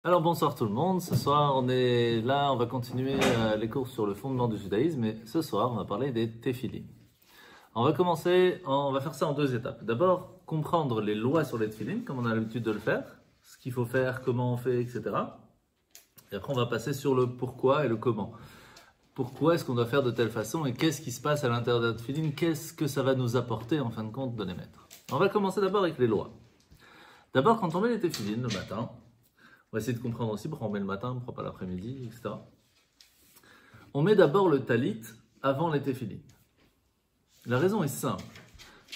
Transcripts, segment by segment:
Alors bonsoir tout le monde, ce soir on est là, on va continuer les cours sur le fondement du judaïsme et ce soir on va parler des téphilines. On va faire ça en deux étapes. D'abord, comprendre les lois sur les téphilines, comme on a l'habitude de le faire, ce qu'il faut faire, comment on fait, etc. Et après on va passer sur le pourquoi et le comment. Pourquoi est-ce qu'on doit faire de telle façon et qu'est-ce qui se passe à l'intérieur de la téphilines, qu'est-ce que ça va nous apporter en fin de compte de les mettre. On va commencer d'abord avec les lois. D'abord, quand on met les téphilines le matin, on va essayer de comprendre aussi pourquoi on met le matin, pourquoi pas l'après-midi, etc. On met d'abord le talit avant les téphilines. La raison est simple.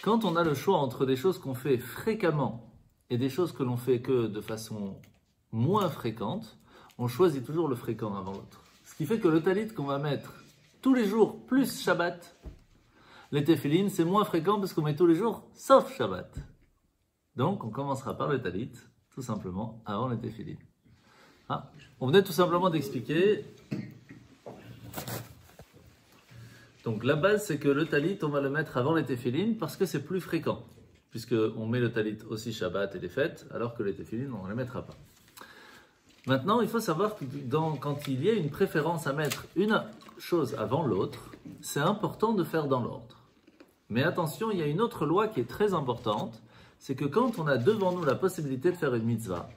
Quand on a le choix entre des choses qu'on fait fréquemment et des choses que l'on fait que de façon moins fréquente, on choisit toujours le fréquent avant l'autre. Ce qui fait que le talit qu'on va mettre tous les jours plus Shabbat, les téphilines, c'est moins fréquent parce qu'on met tous les jours sauf Shabbat. Donc on commencera par le talit, tout simplement, avant les téphilines. On venait tout simplement d'expliquer. Donc la base, c'est que le talit, on va le mettre avant les téphilines parce que c'est plus fréquent. Puisqu'on met le talit aussi Shabbat et les fêtes, alors que les téphilines, on ne les mettra pas. Maintenant, il faut savoir que quand il y a une préférence à mettre une chose avant l'autre, c'est important de faire dans l'ordre. Mais attention, il y a une autre loi qui est très importante, c'est que quand on a devant nous la possibilité de faire une mitzvah,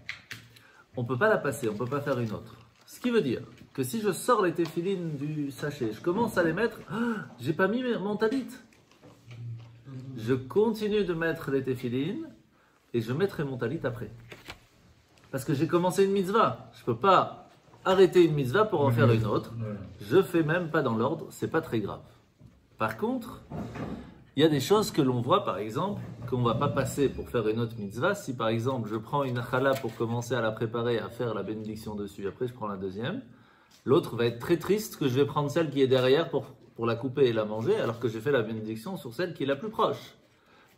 on ne peut pas la passer, on ne peut pas faire une autre. Ce qui veut dire que si je sors les téphilines du sachet, je commence à les mettre, j'ai pas mis mon talit. Je continue de mettre les téphilines et je mettrai mon talit après. Parce que j'ai commencé une mitzvah. Je ne peux pas arrêter une mitzvah pour en faire une autre. Je ne fais même pas dans l'ordre, c'est pas très grave. Par contre, il y a des choses que l'on voit, par exemple, qu'on ne va pas passer pour faire une autre mitzvah. Si, par exemple, je prends une challah pour commencer à la préparer, à faire la bénédiction dessus, après je prends la deuxième, l'autre va être très triste que je vais prendre celle qui est derrière pour la couper et la manger, alors que j'ai fait la bénédiction sur celle qui est la plus proche.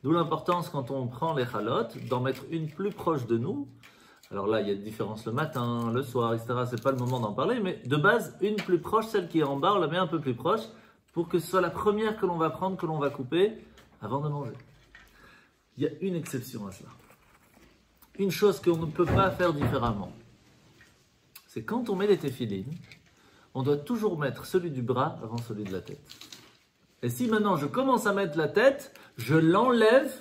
D'où l'importance, quand on prend les chalotes, d'en mettre une plus proche de nous. Alors là, il y a des différences le matin, le soir, etc. C'est pas le moment d'en parler, mais de base, une plus proche, celle qui est en bas, on la met un peu plus proche, pour que ce soit la première que l'on va prendre, que l'on va couper, avant de manger. Il y a une exception à cela. Une chose qu'on ne peut pas faire différemment, c'est quand on met les téphilines, on doit toujours mettre celui du bras avant celui de la tête. Et si maintenant je commence à mettre la tête, je l'enlève,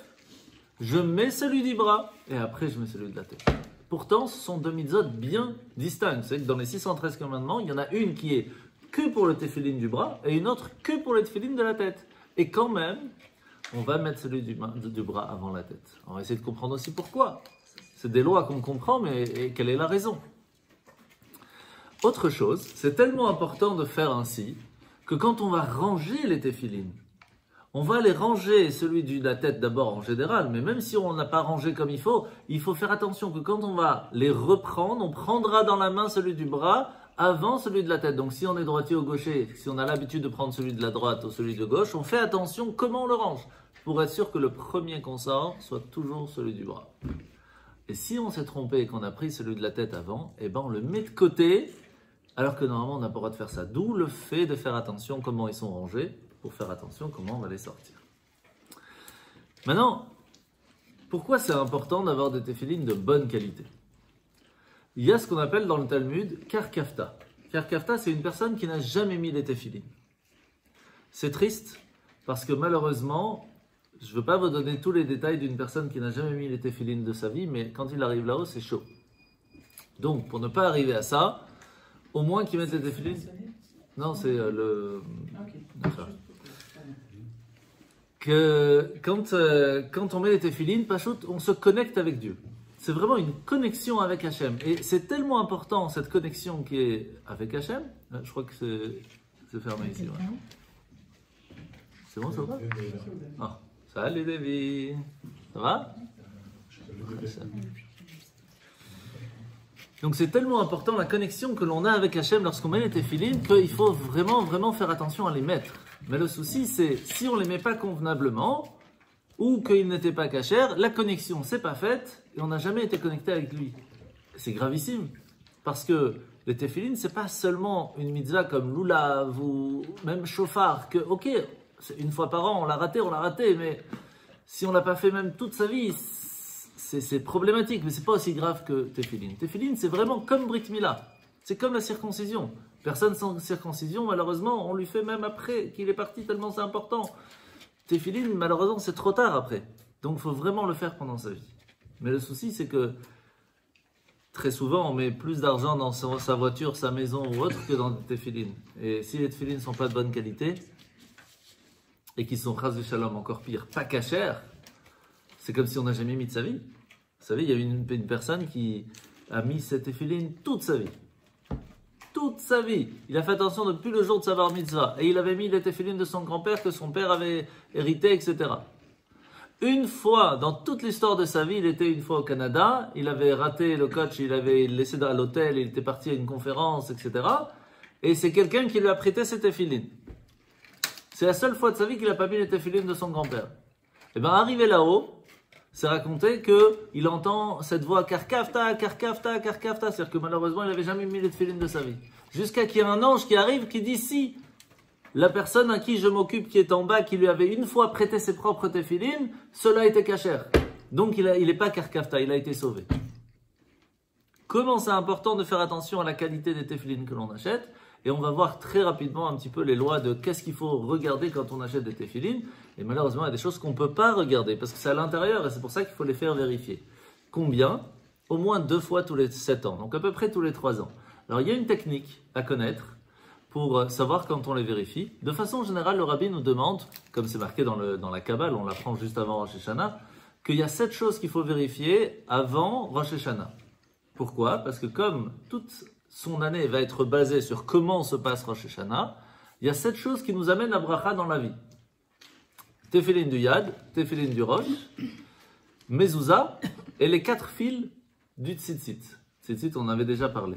je mets celui du bras, et après je mets celui de la tête. Pourtant, ce sont deux mitzvot bien distincts. Vous savez que dans les 613 commandements, il y en a une qui est que pour le téphilin du bras et une autre que pour le téphilin de la tête. Et quand même, on va mettre celui du bras avant la tête. On va essayer de comprendre aussi pourquoi. C'est des lois qu'on comprend, mais quelle est la raison? Autre chose, c'est tellement important de faire ainsi que quand on va ranger les téphilines, on va les ranger, celui de la tête d'abord en général, mais même si on n'a pas rangé comme il faut faire attention que quand on va les reprendre, on prendra dans la main celui du bras avant celui de la tête. Donc si on est droitier ou gaucher, si on a l'habitude de prendre celui de la droite ou celui de gauche, on fait attention comment on le range, pour être sûr que le premier qu'on sort soit toujours celui du bras. Et si on s'est trompé et qu'on a pris celui de la tête avant, eh ben on le met de côté, alors que normalement on n'a pas le droit de faire ça. D'où le fait de faire attention comment ils sont rangés, pour faire attention comment on va les sortir. Maintenant, pourquoi c'est important d'avoir des téphilines de bonne qualité? Il y a ce qu'on appelle dans le Talmud Karkafta. Karkafta, c'est une personne qui n'a jamais mis les téphilines. C'est triste parce que malheureusement, je ne veux pas vous donner tous les détails d'une personne qui n'a jamais mis les téphilines de sa vie, mais quand il arrive là-haut, c'est chaud. Donc, pour ne pas arriver à ça, au moins qu'il mette les téphilines. Non, c'est le... Que quand on met les téphilines, Pachout, on se connecte avec Dieu. C'est vraiment une connexion avec Hachem. Et c'est tellement important, cette connexion qui est avec Hachem. Je crois que c'est fermé ici. Ouais. C'est bon, ça va? Ah, salut David. Ça va? Donc c'est tellement important la connexion que l'on a avec Hachem lorsqu'on met les téphilines qu'il faut vraiment faire attention à les mettre. Mais le souci, c'est si on ne les met pas convenablement ou qu'ils n'étaient pas cachers, la connexion s'est pas faite et on n'a jamais été connecté avec lui. C'est gravissime parce que les téphilines, c'est pas seulement une mitzvah comme l'oulav ou même chauffard que ok, une fois par an on l'a raté, mais si on l'a pas fait même toute sa vie, c'est problématique, mais c'est pas aussi grave que Tefillin. Tefillin, c'est vraiment comme Brit Mila. C'est comme la circoncision. Personne sans circoncision, malheureusement, on lui fait même après qu'il est parti, tellement c'est important. Tefillin, malheureusement, c'est trop tard après. Donc, il faut vraiment le faire pendant sa vie. Mais le souci, c'est que très souvent, on met plus d'argent dans sa voiture, sa maison ou autre que dans des Tefillin. Et si les Tefillin ne sont pas de bonne qualité, et qui sont, chas v'shalom, encore pire, pas cachères, c'est comme si on n'a jamais mis de sa vie. Vous savez, il y a une personne qui a mis ses Tefillin toute sa vie. Toute sa vie. Il a fait attention depuis le jour de sa bar mitzvah. Et il avait mis les Tefillin de son grand-père que son père avait hérité, etc. Une fois, dans toute l'histoire de sa vie, il était une fois au Canada, il avait raté le coach, il avait laissé à l'hôtel, il était parti à une conférence, etc. Et c'est quelqu'un qui lui a prêté ses Tefillin. C'est la seule fois de sa vie qu'il n'a pas mis les Tefillin de son grand-père. Et bien, arrivé là-haut, c'est raconté qu'il entend cette voix karkafta, karkafta, karkafta. C'est-à-dire que malheureusement, il n'avait jamais mis les Tefillin de sa vie. Jusqu'à qu'il y ait un ange qui arrive, qui dit si la personne à qui je m'occupe, qui est en bas, qui lui avait une fois prêté ses propres Tefillin, cela était cachère. Donc il n'est pas karkafta, il a été sauvé. Comment c'est important de faire attention à la qualité des Tefillin que l'on achète. Et on va voir très rapidement un petit peu les lois de qu'est-ce qu'il faut regarder quand on achète des Tefillin. Et malheureusement, il y a des choses qu'on ne peut pas regarder parce que c'est à l'intérieur et c'est pour ça qu'il faut les faire vérifier. Combien? Au moins 2 fois tous les 7 ans, donc à peu près tous les 3 ans. Alors il y a une technique à connaître pour savoir quand on les vérifie. De façon générale, le rabbi nous demande, comme c'est marqué dans la Kabbale, on l'apprend juste avant Rosh Hashanah, qu'il y a 7 choses qu'il faut vérifier avant Rosh Hashanah. Pourquoi? Parce que comme toute son année va être basée sur comment se passe Rosh Hashanah, il y a 7 choses qui nous amènent la bracha dans la vie. Tefillin du Yad, Tefillin du Rosh, Mezouza et les 4 fils du Tzitzit. Tzitzit, on avait déjà parlé.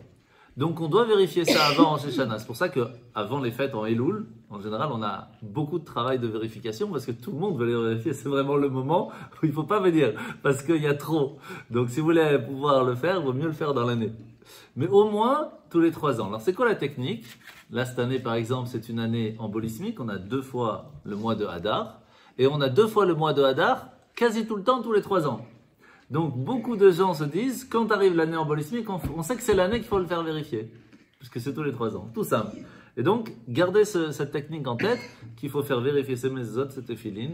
Donc on doit vérifier ça avant Rosh Hashanah. C'est pour ça qu'avant les fêtes en Elul, en général, on a beaucoup de travail de vérification parce que tout le monde veut les vérifier. C'est vraiment le moment où il ne faut pas venir parce qu'il y a trop. Donc si vous voulez pouvoir le faire, il vaut mieux le faire dans l'année. Mais au moins tous les 3 ans. Alors c'est quoi la technique? Là cette année par exemple c'est une année embolismique, on a 2 fois le mois de Hadar et on a 2 fois le mois de Hadar quasi tout le temps tous les 3 ans. Donc beaucoup de gens se disent quand arrive l'année embolismique on sait que c'est l'année qu'il faut le faire vérifier puisque c'est tous les 3 ans, tout simple. Et donc gardez cette technique en tête qu'il faut faire vérifier ces mezuzot, ces tefillin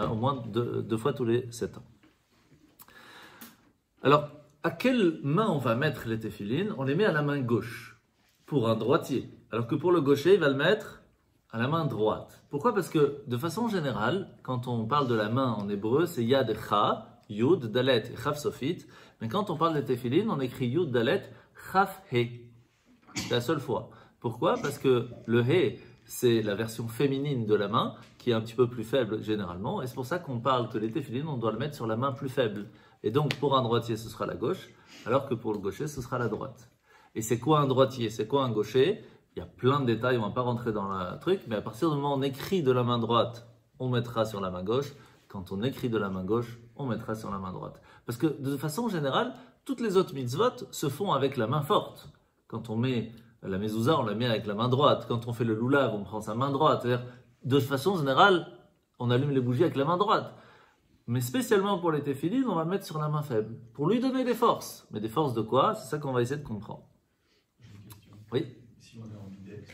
au moins 2 fois tous les 7 ans. Alors à quelle main on va mettre les tefillin? On les met à la main gauche, pour un droitier. Alors que pour le gaucher, il va le mettre à la main droite. Pourquoi? Parce que, de façon générale, quand on parle de la main en hébreu, c'est Yad Cha, Yud, Dalet et Chaf Sofit. Mais quand on parle des tefillin, on écrit Yud, Dalet, Chaf, He. C'est la seule fois. Pourquoi? Parce que le He, c'est la version féminine de la main, qui est un petit peu plus faible généralement. Et c'est pour ça qu'on parle que les tefillin, on doit le mettre sur la main plus faible. Et donc, pour un droitier, ce sera la gauche, alors que pour le gaucher, ce sera la droite. Et c'est quoi un droitier? C'est quoi un gaucher? Il y a plein de détails, on ne va pas rentrer dans le truc, mais à partir du moment où on écrit de la main droite, on mettra sur la main gauche. Quand on écrit de la main gauche, on mettra sur la main droite. Parce que, de façon générale, toutes les autres mitzvot se font avec la main forte. Quand on met la mezouza, on la met avec la main droite. Quand on fait le loulav, on prend sa main droite. C'est-à-dire, de façon générale, on allume les bougies avec la main droite. Mais spécialement pour les tefillin, on va le mettre sur la main faible, pour lui donner des forces. Mais des forces de quoi? C'est ça qu'on va essayer de comprendre. Oui? Si on est en bidex,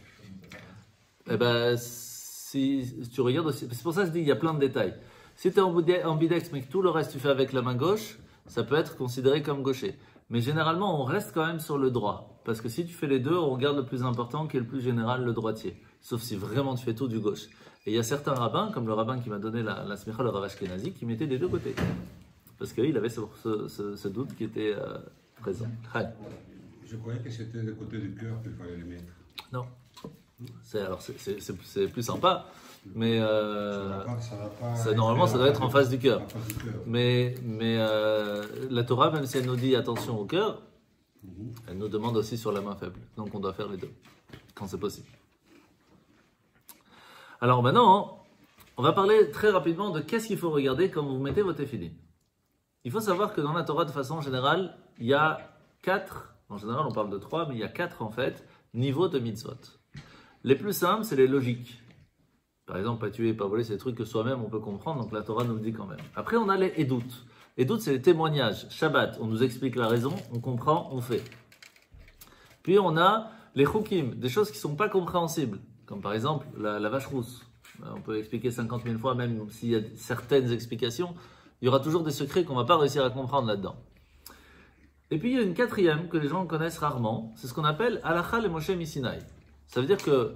Eh ben, si tu regardes aussi, c'est pour ça que je dis, il y a plein de détails. Si tu es en bidex, mais que tout le reste tu fais avec la main gauche, ça peut être considéré comme gaucher. Mais généralement, on reste quand même sur le droit. Parce que si tu fais les deux, on regarde le plus important, qui est le plus général, le droitier. Sauf si vraiment tu fais tout du gauche. Et il y a certains rabbins, comme le rabbin qui m'a donné la smicha, le Rav Ashkenazi, qui mettait des deux côtés. Parce qu'il avait ce doute qui était présent. Je croyais que c'était du côté du cœur qu'il fallait les mettre. Non. C'est plus sympa, mais normalement ça doit être en face du cœur. Mais la Torah, même si elle nous dit attention au cœur, elle nous demande aussi sur la main faible. Donc on doit faire les deux, quand c'est possible. Alors maintenant, on va parler très rapidement de qu'est-ce qu'il faut regarder quand vous mettez vos tefillin. Il faut savoir que dans la Torah, de façon générale, il y a 4, en général on parle de 3, mais il y a 4 en fait, niveaux de mitzvot. Les plus simples, c'est les logiques. Par exemple, pas tuer, pas voler, c'est des trucs que soi-même on peut comprendre, donc la Torah nous le dit quand même. Après, on a les edout. Et d'autres, c'est les témoignages. Shabbat, on nous explique la raison, on comprend, on fait. Puis on a les chukim, des choses qui ne sont pas compréhensibles, comme par exemple la vache rousse. On peut expliquer 50 000 fois, même s'il y a certaines explications, il y aura toujours des secrets qu'on ne va pas réussir à comprendre là-dedans. Et puis il y a une quatrième que les gens connaissent rarement, c'est ce qu'on appelle Halacha le Moshe Misinaï. Ça veut dire que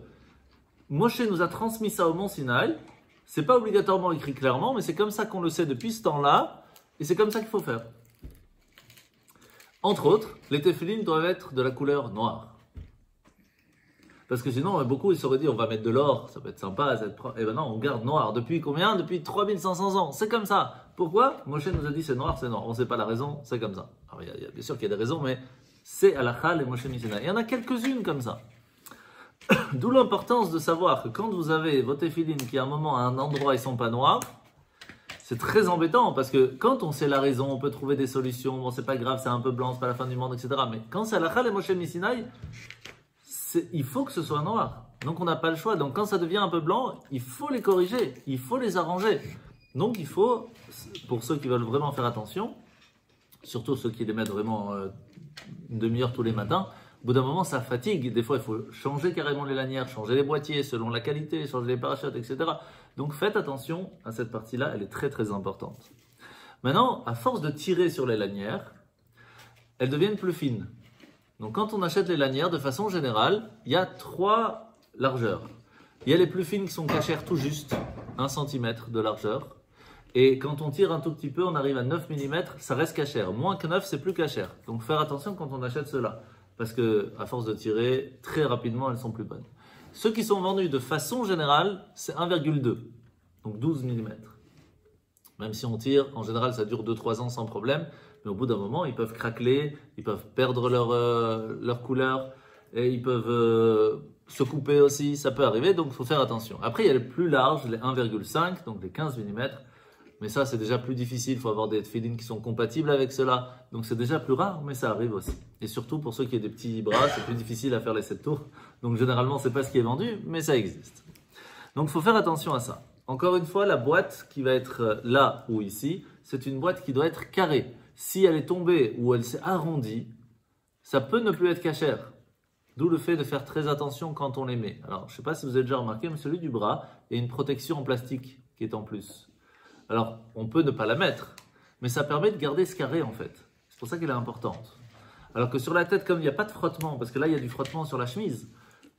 Moshe nous a transmis ça au mont Sinaï, c'est pas obligatoirement écrit clairement, mais c'est comme ça qu'on le sait depuis ce temps-là, et c'est comme ça qu'il faut faire. Entre autres, les téphilines doivent être de la couleur noire. Parce que sinon, beaucoup ils s'auraient dit, on va mettre de l'or, ça peut être sympa, ça peut être propre. Eh ben non, on garde noir. Depuis combien? Depuis 3500 ans. C'est comme ça. Pourquoi? Moshe nous a dit, c'est noir, c'est noir. On ne sait pas la raison, c'est comme ça. Alors, bien sûr qu'il y a des raisons, mais c'est halakha et Moshe Misinaï. Il y en a quelques-unes comme ça. D'où l'importance de savoir que quand vous avez vos téphilines qui à un moment, à un endroit, ils ne sont pas noirs, c'est très embêtant parce que quand on sait la raison, on peut trouver des solutions. Bon, c'est pas grave, c'est un peu blanc, c'est pas la fin du monde, etc. Mais quand c'est halakha et Moshe Misinaï, il faut que ce soit noir. Donc on n'a pas le choix. Donc quand ça devient un peu blanc, il faut les corriger, il faut les arranger. Donc il faut, pour ceux qui veulent vraiment faire attention, surtout ceux qui les mettent vraiment une demi-heure tous les matins, au bout d'un moment ça fatigue. Des fois il faut changer carrément les lanières, changer les boîtiers selon la qualité, changer les parachutes, etc. Donc faites attention à cette partie-là, elle est très très importante. Maintenant, à force de tirer sur les lanières, elles deviennent plus fines. Donc quand on achète les lanières, de façon générale, il y a 3 largeurs. Il y a les plus fines qui sont cachères tout juste, 1 cm de largeur. Et quand on tire un tout petit peu, on arrive à 9 mm, ça reste cachère. Moins que 9, c'est plus cachère. Donc faire attention quand on achète cela. Parce que à force de tirer, très rapidement, elles sont plus bonnes. Ceux qui sont vendus de façon générale, c'est 1,2. Donc 12 mm. Même si on tire, en général, ça dure 2-3 ans sans problème. Mais au bout d'un moment, ils peuvent craqueler, ils peuvent perdre leur couleur, et ils peuvent se couper aussi, ça peut arriver, donc il faut faire attention. Après, il y a les plus larges, les 1,5, donc les 15 mm, mais ça c'est déjà plus difficile, il faut avoir des téphilines qui sont compatibles avec cela, donc c'est déjà plus rare, mais ça arrive aussi. Et surtout pour ceux qui ont des petits bras, c'est plus difficile à faire les 7 tours, donc généralement c'est pas ce qui est vendu, mais ça existe. Donc il faut faire attention à ça. Encore une fois, la boîte qui va être là ou ici, c'est une boîte qui doit être carrée. Si elle est tombée ou elle s'est arrondie, ça peut ne plus être cachère. D'où le fait de faire très attention quand on les met. Alors, je ne sais pas si vous avez déjà remarqué, mais celui du bras, il y a une protection en plastique qui est en plus. Alors, on peut ne pas la mettre, mais ça permet de garder ce carré en fait. C'est pour ça qu'elle est importante. Alors que sur la tête, comme il n'y a pas de frottement, parce que là, il y a du frottement sur la chemise,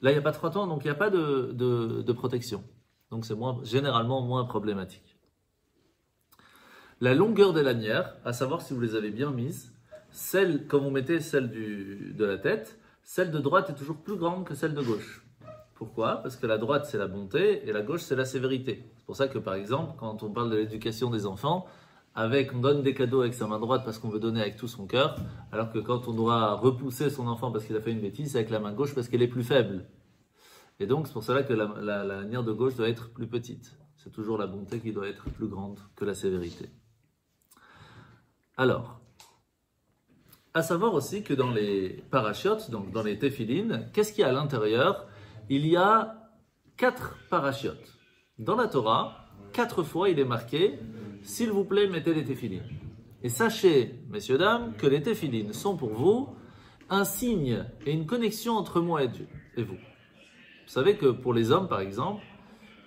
là, il n'y a pas de frottement, donc il n'y a pas de protection. Donc, c'est généralement moins problématique. La longueur des lanières, à savoir si vous les avez bien mises, celle, quand vous mettez celle de la tête, celle de droite est toujours plus grande que celle de gauche. Pourquoi? Parce que la droite c'est la bonté et la gauche c'est la sévérité. C'est pour ça que par exemple, quand on parle de l'éducation des enfants, on donne des cadeaux avec sa main droite parce qu'on veut donner avec tout son cœur, alors que quand on doit repousser son enfant parce qu'il a fait une bêtise, c'est avec la main gauche parce qu'elle est plus faible. Et donc c'est pour cela que la lanière de gauche doit être plus petite. C'est toujours la bonté qui doit être plus grande que la sévérité. Alors, à savoir aussi que dans les parachutes, donc dans les téphilines, qu'est-ce qu'il y a à l'intérieur? Il y a 4 parachutes. Dans la Torah, 4 fois il est marqué « S'il vous plaît, mettez les téphilines ». Et sachez, messieurs, dames, que les téphilines sont pour vous un signe et une connexion entre moi et Dieu et vous. Vous savez que pour les hommes, par exemple,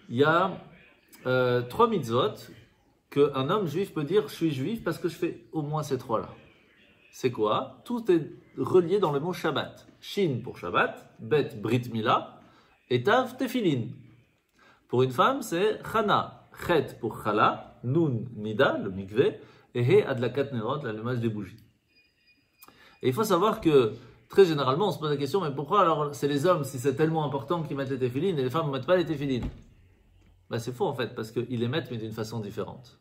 il y a 3 mitzvot qu'un homme juif peut dire « Je suis juif parce que je fais au moins ces 3-là ». C'est quoi? Tout est relié dans le mot Shabbat. Shin pour Shabbat, Bet Brit Mila, et Tav Tefilin. Pour une femme, c'est Chana, Chet pour Chala, Nun Nida, le mikveh, et He Adlakat Nerot, l'allumage des bougies. Et il faut savoir que, très généralement, on se pose la question, mais pourquoi alors c'est les hommes, si c'est tellement important qu'ils mettent les téphilines, et les femmes ne mettent pas les téphilines? Ben, c'est faux en fait, parce qu'ils les mettent, mais d'une façon différente.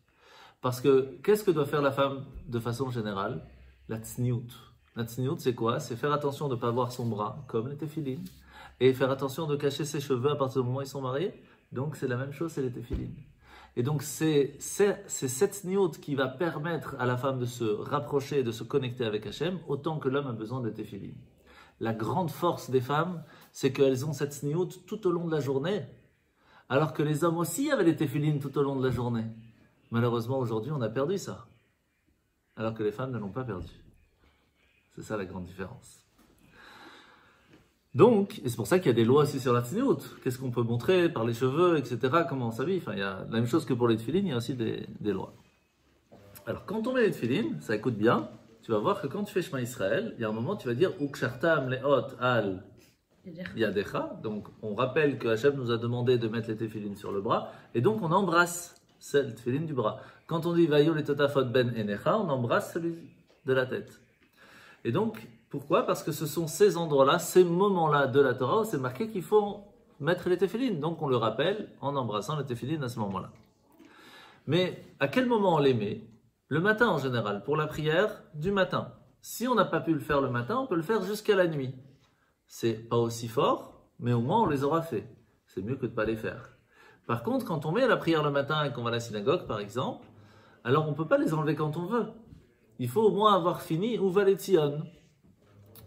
Parce que, qu'est-ce que doit faire la femme de façon générale? La tsniout. La tsniout, c'est quoi? C'est faire attention de ne pas voir son bras, comme les téphilines, et faire attention de cacher ses cheveux à partir du moment où ils sont mariés. Donc, c'est la même chose, c'est les téphilines. Et donc, c'est cette tsniout qui va permettre à la femme de se rapprocher et de se connecter avec Hachem, autant que l'homme a besoin des téphilines. La grande force des femmes, c'est qu'elles ont cette tsniout tout au long de la journée, alors que les hommes aussi avaient les téphilines tout au long de la journée. Malheureusement, aujourd'hui, on a perdu ça. alors que les femmes ne l'ont pas perdu. C'est ça la grande différence. Donc, et c'est pour ça qu'il y a des lois aussi sur la tsniout. Qu'est-ce qu'on peut montrer par les cheveux, etc., comment on s'habille. Enfin, il y a la même chose que pour les tefilines, il y a aussi des lois. Alors, quand on met les tefilines, ça écoute bien, tu vas voir que quand tu fais Shema Israël, il y a un moment, tu vas dire « Ukshartam leot al yadecha ». Donc, on rappelle que Hachem nous a demandé de mettre les tefilines sur le bras, et donc on embrasse celle tefilines du bras. Quand on dit « Vayu le totafot ben enecha », on embrasse celui de la tête. Et donc, pourquoi? Parce que ce sont ces endroits-là, ces moments-là de la Torah où c'est marqué qu'il faut mettre les téphilines. Donc on le rappelle en embrassant les téphilines à ce moment-là. Mais à quel moment on les met? Le matin en général, pour la prière du matin. Si on n'a pas pu le faire le matin, on peut le faire jusqu'à la nuit. C'est pas aussi fort, mais au moins on les aura fait. C'est mieux que de ne pas les faire. Par contre, quand on met la prière le matin et qu'on va à la synagogue par exemple, alors on ne peut pas les enlever quand on veut. Il faut au moins avoir fini Uva Letzion.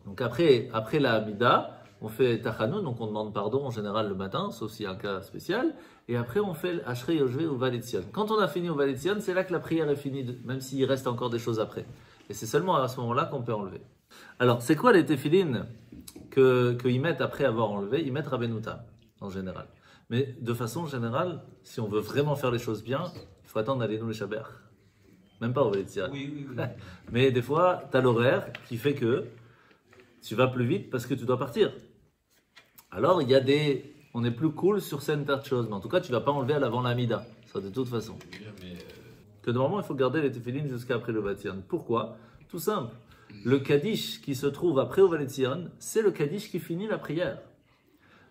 Donc après la Hamida, on fait Tachanoun, donc on demande pardon en général le matin, sauf s'il y a un cas spécial, et après on fait Ashrei Yoshvé Uva Letzion. Quand on a fini Uva Letzion, c'est là que la prière est finie, même s'il reste encore des choses après. Et c'est seulement à ce moment-là qu'on peut enlever. Alors, c'est quoi les téphilines qu'ils mettent après avoir enlevé? Ils mettent Rabbenoutam, en général. Mais de façon générale, si on veut vraiment faire les choses bien, il faut attendre d'aller nous les Shaber. Même pas Uva Letzion. Oui. Mais des fois, tu as l'horaire qui fait que tu vas plus vite parce que tu dois partir. Alors, on est plus cool sur certaines tas de choses. Mais en tout cas, tu ne vas pas enlever à l'avant l'amida. Ça, de toute façon. Que normalement, il faut garder les téphilines jusqu'à après le Vatzion. Pourquoi? Tout simple. Le Kaddish qui se trouve après au Vatzion, c'est le Kaddish qui finit la prière.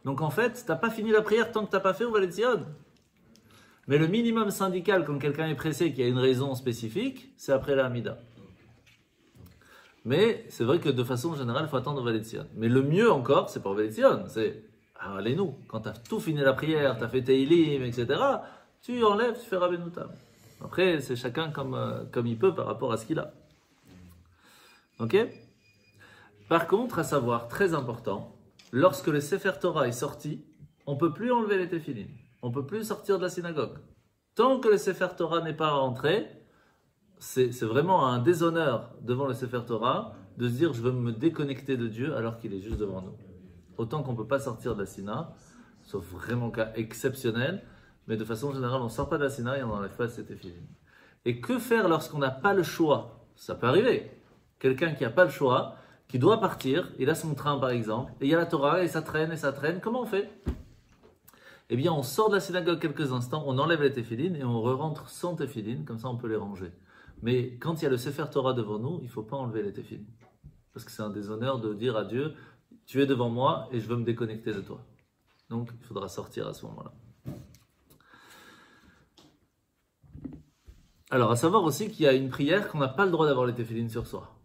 Donc en fait, tu n'as pas fini la prière tant que tu n'as pas fait au Vatzion. Mais le minimum syndical, quand quelqu'un est pressé, qui a une raison spécifique, c'est après la Hamida. Mais c'est vrai que de façon générale, il faut attendre au Valetzion. Mais le mieux encore, c'est pas au Valetzion, c'est allez-nous. Quand tu as tout fini la prière, tu as fait Teilim, etc., tu enlèves, tu fais Rabbenoutam. Après, c'est chacun comme il peut par rapport à ce qu'il a. Ok? Par contre, à savoir, très important, lorsque le Sefer Torah est sorti, on ne peut plus enlever les téphilines. On ne peut plus sortir de la synagogue. Tant que le Sefer Torah n'est pas rentré, c'est vraiment un déshonneur devant le Sefer Torah de se dire je veux me déconnecter de Dieu alors qu'il est juste devant nous. Autant qu'on ne peut pas sortir de la Sina, sauf vraiment cas exceptionnel, mais de façon générale on ne sort pas de la Sina et on n'enlève pas cette téphilines. Et que faire lorsqu'on n'a pas le choix? Ça peut arriver. Quelqu'un qui n'a pas le choix, qui doit partir, il a son train par exemple, et il y a la Torah et ça traîne, comment on fait? Eh bien on sort de la synagogue quelques instants, on enlève les téphilines et on re-rentre sans téphilines, comme ça on peut les ranger. Mais quand il y a le Sefer Torah devant nous, il ne faut pas enlever les téphilines. Parce que c'est un déshonneur de dire à Dieu, tu es devant moi et je veux me déconnecter de toi. Donc il faudra sortir à ce moment-là. Alors à savoir aussi qu'il y a une prière qu'on n'a pas le droit d'avoir les téphilines sur soi.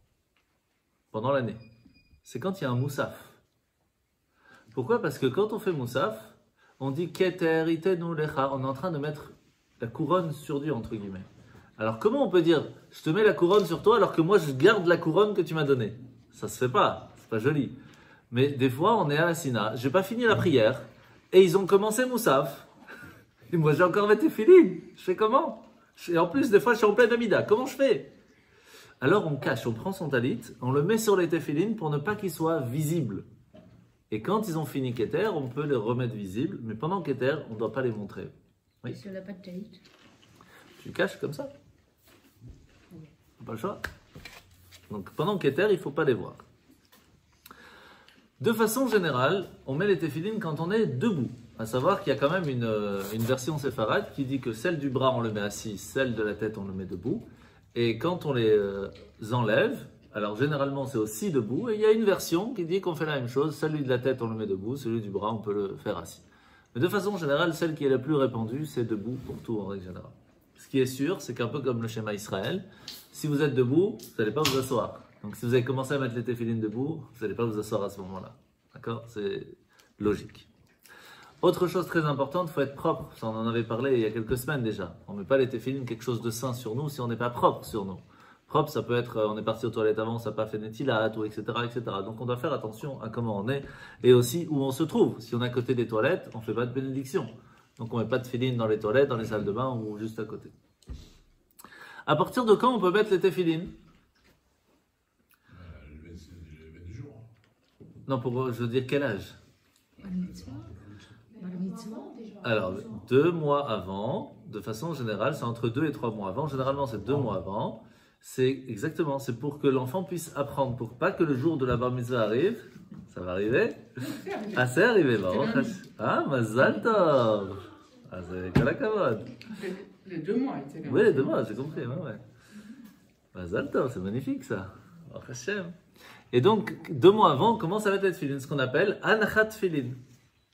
Pendant l'année. C'est quand il y a un moussaf. Pourquoi? Parce que quand on fait moussaf, on dit Keter itenu lecha, on est en train de mettre la couronne sur Dieu, entre guillemets. Alors comment on peut dire je te mets la couronne sur toi alors que moi je garde la couronne que tu m'as donnée? Ça se fait pas, c'est pas joli. Mais des fois on est à la Sina, j'ai pas fini la prière et ils ont commencé Moussaf. Et moi j'ai encore mes téphilines. Je fais comment? Et en plus des fois je suis en pleine Amida, comment je fais? Alors on cache, on prend son talit, on le met sur les téphilines pour ne pas qu'il soit visible. Et quand ils ont fini Keter, on peut les remettre visibles, mais pendant Keter, on ne doit pas les montrer. Oui. Parce qu'elle n'a pas de talit. Tu caches comme ça. Pas le choix. Donc pendant Keter, il ne faut pas les voir. De façon générale, on met les téphilines quand on est debout. À savoir qu'il y a quand même une version séfarade qui dit que celle du bras on le met assis, celle de la tête on le met debout. Et quand on les enlève, alors généralement c'est aussi debout, et il y a une version qui dit qu'on fait la même chose, celui de la tête on le met debout, celui du bras on peut le faire assis. Mais de façon générale, celle qui est la plus répandue, c'est debout pour tout en règle générale. Ce qui est sûr, c'est qu'un peu comme le schéma Israël, si vous êtes debout, vous n'allez pas vous asseoir. Donc si vous avez commencé à mettre les téphilines debout, vous n'allez pas vous asseoir à ce moment-là. D'accord? C'est logique. Autre chose très importante, il faut être propre. Ça, on en avait parlé il y a quelques semaines déjà. On ne met pas les téphilines quelque chose de sain sur nous si on n'est pas propre sur nous. Propre, ça peut être, on est parti aux toilettes avant, ça n'a pas fait nettilat, ou etc., etc. Donc on doit faire attention à comment on est et aussi où on se trouve. Si on est à côté des toilettes, on ne fait pas de bénédiction. Donc on ne met pas de téphilines dans les toilettes, dans les salles de bain ou juste à côté. À partir de quand on peut mettre les téphilines? Non, je veux dire quel âge? Bar mitzvah. Bar mitzvah. Alors, 2 mois avant, de façon générale, c'est entre 2 et 3 mois avant. Généralement, c'est 2 mois avant. C'est exactement, c'est pour que l'enfant puisse apprendre, pour pas que le jour de la bar mitzvah arrive. Ça va arriver? Ah, c'est arrivé, ah, Mazal Tov. Ah, c'est Kalakavod. Les 2 mois étaient là. Oui, les 2 mois, j'ai compris. Ouais. Mazal Tov, c'est magnifique ça. Baruch Hashem. Et donc, 2 mois avant, comment ça va être filin? Ce qu'on appelle Anachat Filin.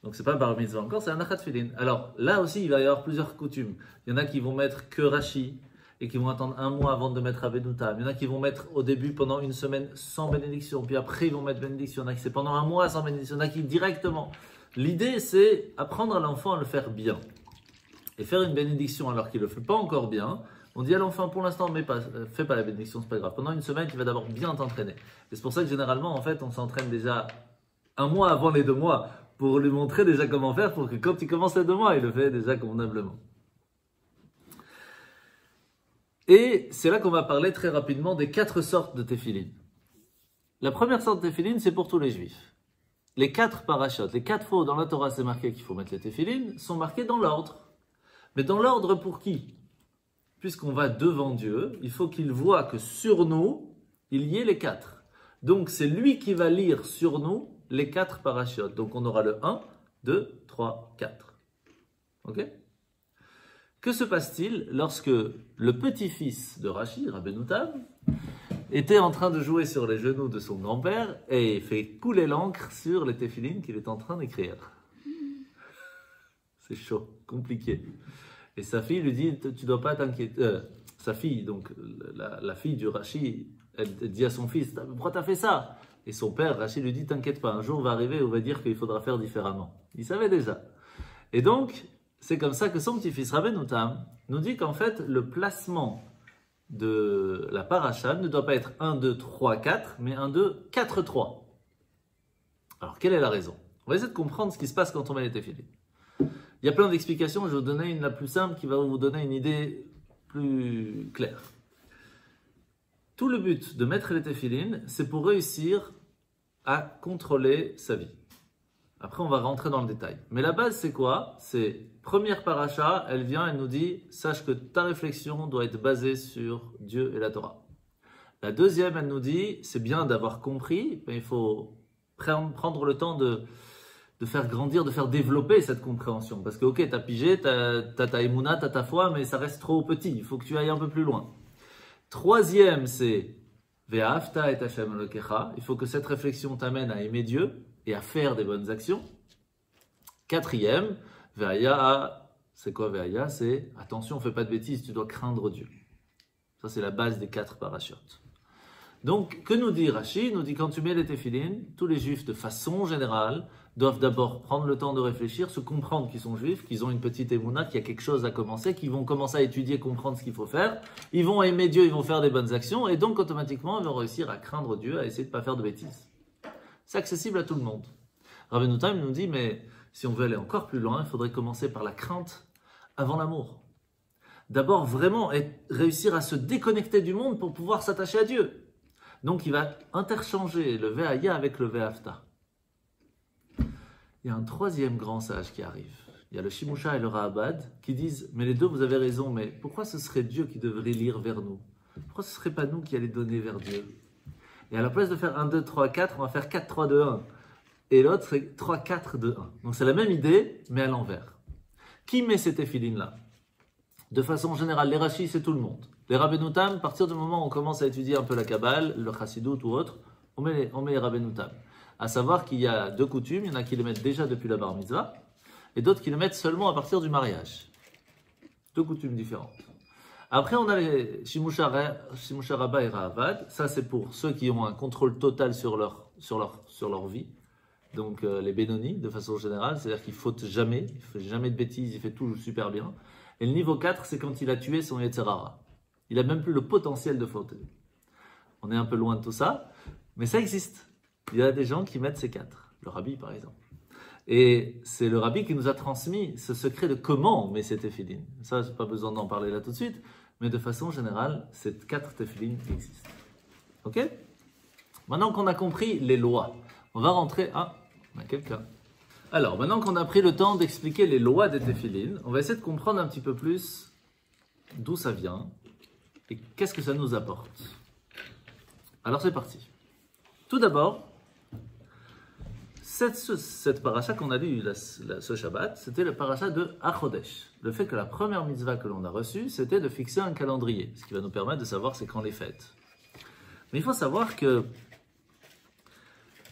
Donc, c'est pas bar mitzvah encore, c'est Anachat Filin. Alors, là aussi, il va y avoir plusieurs coutumes. Il y en a qui vont mettre que Rashi et qui vont attendre 1 mois avant de mettre Rabbeinu Tam. Il y en a qui vont mettre au début pendant 1 semaine sans bénédiction, puis après ils vont mettre bénédiction. Il y en a qui c'est pendant 1 mois sans bénédiction, il y en a qui directement. L'idée, c'est apprendre à l'enfant à le faire bien. Et faire une bénédiction alors qu'il ne le fait pas encore bien. On dit à l'enfant, pour l'instant, fais pas la bénédiction, c'est pas grave. Pendant 1 semaine, tu vas d'abord bien t'entraîner. Et c'est pour ça que généralement, en fait, on s'entraîne déjà 1 mois avant les 2 mois pour lui montrer déjà comment faire pour que quand il commence les 2 mois, il le fait déjà convenablement. Et c'est là qu'on va parler très rapidement des 4 sortes de téphilines. La première sorte de téphilines, c'est pour tous les juifs. Les 4 parachutes, les 4 fois où dans la Torah c'est marqué qu'il faut mettre les téphilines, sont marqués dans l'ordre. Mais dans l'ordre pour qui? Puisqu'on va devant Dieu, il faut qu'il voit que sur nous, il y ait les 4. Donc c'est lui qui va lire sur nous les 4 parachutes. Donc on aura le 1, 2, 3, 4. Ok? Que se passe-t-il lorsque le petit-fils de Rashi, Rabbeinu Tam, était en train de jouer sur les genoux de son grand-père et fait couler l'encre sur les téphilines qu'il est en train d'écrire? C'est chaud, compliqué. Et sa fille lui dit, tu ne dois pas t'inquiéter. Sa fille, donc la fille du Rashi, elle dit à son fils, pourquoi tu as fait ça? Et son père, Rashi, lui dit, t'inquiète pas, un jour va arriver où on va dire qu'il faudra faire différemment. Il savait déjà. Et donc, c'est comme ça que son petit-fils Rabbeinu Tam nous dit qu'en fait, le placement de la paracha ne doit pas être 1, 2, 3, 4, mais 1, 2, 4, 3. Alors, quelle est la raison? On va essayer de comprendre ce qui se passe quand on met les téphilines. Il y a plein d'explications, je vais vous donner une la plus simple qui va vous donner une idée plus claire. Tout le but de mettre les téphilines, c'est pour réussir à contrôler sa vie. Après, on va rentrer dans le détail. Mais la base, c'est quoi? C'est première paracha, elle vient, elle nous dit, sache que ta réflexion doit être basée sur Dieu et la Torah. La deuxième, elle nous dit, c'est bien d'avoir compris, mais il faut prendre le temps de faire grandir, de faire développer cette compréhension. Parce que, ok, t'as pigé, t'as ta émouna, t'as ta foi, mais ça reste trop petit. Il faut que tu ailles un peu plus loin. Troisième, c'est Ve'ahavta et Hashem Elokecha. Il faut que cette réflexion t'amène à aimer Dieu et à faire des bonnes actions. Quatrième, Ve'aya, c'est quoi Ve'aya? C'est attention, fais pas de bêtises, tu dois craindre Dieu. Ça, c'est la base des 4 parachutes. Donc, que nous dit Rashi? Il nous dit quand tu mets les téphilines, tous les juifs de façon générale doivent d'abord prendre le temps de réfléchir, se comprendre qu'ils sont juifs, qu'ils ont une petite émouna, qu'il y a quelque chose à commencer, qu'ils vont commencer à étudier, comprendre ce qu'il faut faire. Ils vont aimer Dieu, ils vont faire des bonnes actions, et donc automatiquement, ils vont réussir à craindre Dieu, à essayer de ne pas faire de bêtises. C'est accessible à tout le monde. Rabbeinu Tam nous dit, mais si on veut aller encore plus loin, il faudrait commencer par la crainte avant l'amour. D'abord, vraiment réussir à se déconnecter du monde pour pouvoir s'attacher à Dieu. Donc, il va interchanger le Ve'aya avec le Ve'ahavta. Il y a un troisième grand sage qui arrive. Il y a le Shimusha et le Rahabad qui disent « Mais les deux, vous avez raison, mais pourquoi ce serait Dieu qui devrait lire vers nous? Pourquoi ce ne serait pas nous qui allions donner vers Dieu ?» Et à la place de faire 1, 2, 3, 4, on va faire 4, 3, 2, 1. Et l'autre, c'est 3, 4, 2, 1. Donc c'est la même idée, mais à l'envers. Qui met ces téphilines-là? De façon générale, les Rashis, c'est tout le monde. Les Rabbeinu Tam, à partir du moment où on commence à étudier un peu la Kabbale, le Chassidut ou autre, on met les Rabbeinu Tam. À savoir qu'il y a 2 coutumes, il y en a qui les mettent déjà depuis la bar mitzvah, et d'autres qui les mettent seulement à partir du mariage. 2 coutumes différentes. Après, on a les Shimusha Rabba et Rahavad. Ça, c'est pour ceux qui ont un contrôle total sur leur vie. Donc, les Benoni, de façon générale, c'est-à-dire qu'il ne faute jamais, il ne fait jamais de bêtises, il fait tout super bien. Et le niveau 4, c'est quand il a tué son Yetzerara. Il n'a même plus le potentiel de faute. On est un peu loin de tout ça, mais ça existe. Il y a des gens qui mettent ces 4. Le rabbi, par exemple. Et c'est le rabbi qui nous a transmis ce secret de comment on met ces téphilines. Ça, je n'ai pas besoin d'en parler là tout de suite, mais de façon générale, ces 4 téphilines existent. Ok? Maintenant qu'on a compris les lois, On va rentrer... Ah, on a quelqu'un. Alors, maintenant qu'on a pris le temps d'expliquer les lois des téphilines, on va essayer de comprendre un petit peu plus d'où ça vient et qu'est-ce que ça nous apporte. Alors, c'est parti. Tout d'abord, cette paracha qu'on a lue ce Shabbat, c'était le paracha de Achodesh. Le fait que la première mitzvah que l'on a reçue, c'était de fixer un calendrier, ce qui va nous permettre de savoir c'est quand les fêtes. Mais il faut savoir que,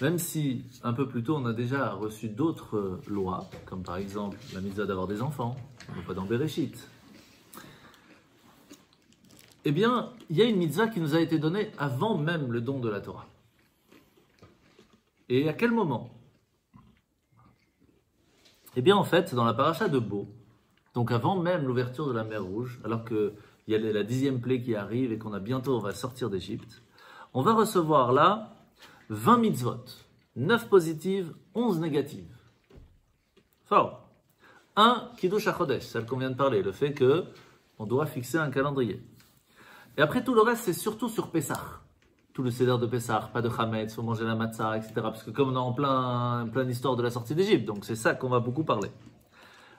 même si un peu plus tôt on a déjà reçu d'autres lois, comme par exemple la mitzvah d'avoir des enfants, on n'est pas dans Bereshit, eh bien, il y a une mitzvah qui nous a été donnée avant même le don de la Torah. Et à quel moment? Eh bien, en fait, dans la paracha de Bo, donc avant même l'ouverture de la mer Rouge, alors qu'il y a la 10e plaie qui arrive et qu'on a bientôt, on va sortir d'Égypte, on va recevoir là 20 mitzvot, 9 positives, 11 négatives. Fort. Un Kiddush HaChodesh, celle qu'on vient de parler, le fait qu'on doit fixer un calendrier. Et après, tout le reste, c'est surtout sur Pessah. Tout le seder de Pessah, pas de Chametz, faut manger la matzah, etc. Parce que comme on est en plein histoire de la sortie d'Égypte, donc c'est ça qu'on va beaucoup parler.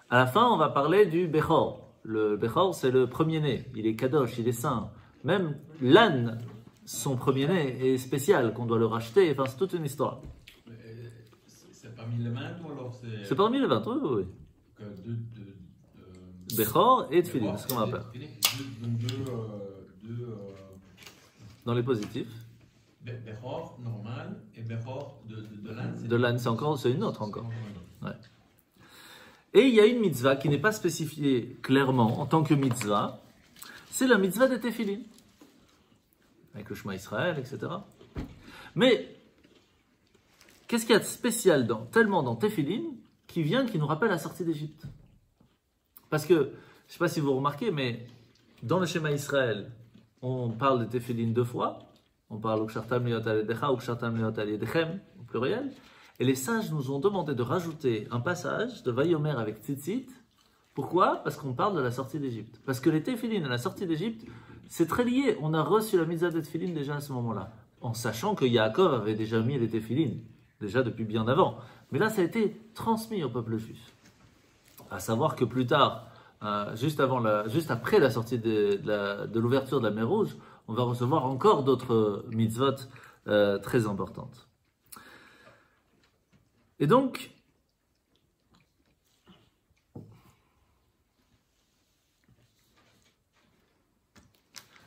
À la fin, on va parler du Bechor. Le Bechor, c'est le premier-né. Il est kadosh, il est saint. Même l'âne, son premier-né, est spécial, qu'on doit le racheter. Enfin, c'est toute une histoire. C'est parmi les 20 ou alors c'est... C'est parmi les 20, oui. Bechor et Tfilin, c'est ce qu'on appelle. Dans les positifs. Bechor normal et Bechor de l'âne. De l'âne, c'est une autre encore. Ouais. Et il y a une mitzvah qui n'est pas spécifiée clairement en tant que mitzvah, c'est la mitzvah des téphilines, avec le Shema Israël, etc. Mais qu'est-ce qu'il y a de spécial tellement dans téphilines qui nous rappelle la sortie d'Égypte? Parce que, je ne sais pas si vous remarquez, mais dans le Shema Israël, on parle de téphilines 2 fois. On parle Ukshartam liot al yedecha, Ukshartam liot al yedechem, au pluriel. Et les sages nous ont demandé de rajouter un passage de Vayomer avec Tzitzit. Pourquoi? Parce qu'on parle de la sortie d'Égypte. Parce que les téphilines à la sortie d'Égypte, c'est très lié. On a reçu la mitzvah des téphilines déjà à ce moment-là. En sachant que Yaakov avait déjà mis les téphilines, déjà depuis bien avant. Mais là, ça a été transmis au peuple juif. À savoir que plus tard, juste après la sortie de l'ouverture de la mer Rouge, on va recevoir encore d'autres mitzvot très importantes. Et donc,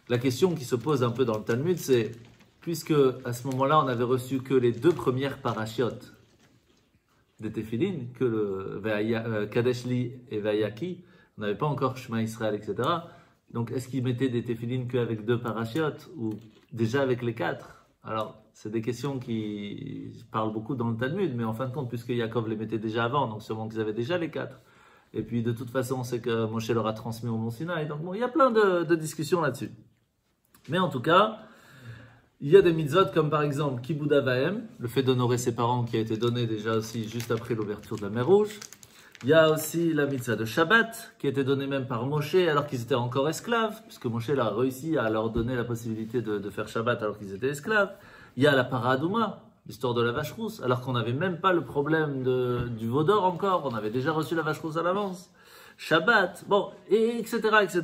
la question qui se pose un peu dans le Talmud, c'est, puisque à ce moment-là, on n'avait reçu que les 2 premières parachiotes des téphilines, que le Kadesh Li et Vayaki, on n'avait pas encore Shema Israël, etc. Donc, est-ce qu'ils mettaient des téphilines qu'avec 2 parachiotes ou déjà avec les 4? Alors, c'est des questions qui parlent beaucoup dans le Talmud, mais en fin de compte, puisque Yaakov les mettait déjà avant, donc sûrement qu'ils avaient déjà les 4. Et puis, de toute façon, on sait que Moshe leur a transmis au Mont Sinaï. Donc, bon, il y a plein de discussions là-dessus. Mais en tout cas, il y a des mitzvot comme par exemple Kibud Avaim, le fait d'honorer ses parents qui a été donné déjà aussi juste après l'ouverture de la mer Rouge. Il y a aussi la mitzvah de Shabbat, qui a été donnée même par Moshe alors qu'ils étaient encore esclaves, puisque Moshe a réussi à leur donner la possibilité de faire Shabbat alors qu'ils étaient esclaves. Il y a la Paradouma, l'histoire de la vache rousse, alors qu'on n'avait même pas le problème du veau d'or encore, on avait déjà reçu la vache rousse à l'avance. Shabbat, bon, et etc., etc.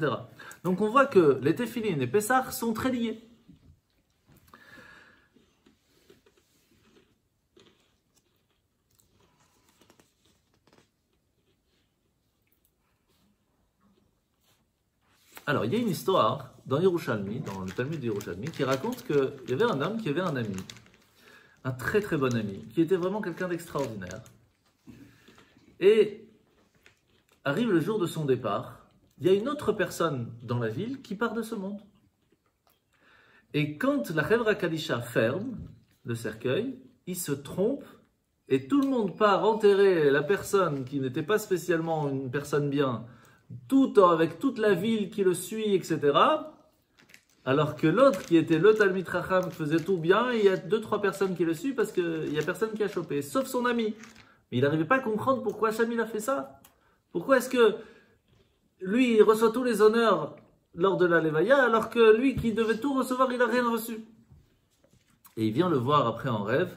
Donc on voit que les téphilines et Pessah sont très liés. Alors, il y a une histoire dans Yerushalmi, dans le Talmud de Yerushalmi, qui raconte qu'il y avait un homme qui avait un ami, un très très bon ami, qui était vraiment quelqu'un d'extraordinaire. Et arrive le jour de son départ, il y a une autre personne dans la ville qui part de ce monde. Et quand la Chevra Kadisha ferme le cercueil, il se trompe et tout le monde part enterrer la personne qui n'était pas spécialement une personne bien, avec toute la ville qui le suit, etc. Alors que l'autre, qui était le Talmid Chacham, qui faisait tout bien, il y a 2-3 personnes qui le suivent parce qu'il n'y a personne qui a chopé, sauf son ami. Mais il n'arrivait pas à comprendre pourquoi Hachem il a fait ça. Pourquoi est-ce que lui, il reçoit tous les honneurs lors de la Levaya, alors que lui qui devait tout recevoir, il n'a rien reçu. Et il vient le voir après en rêve,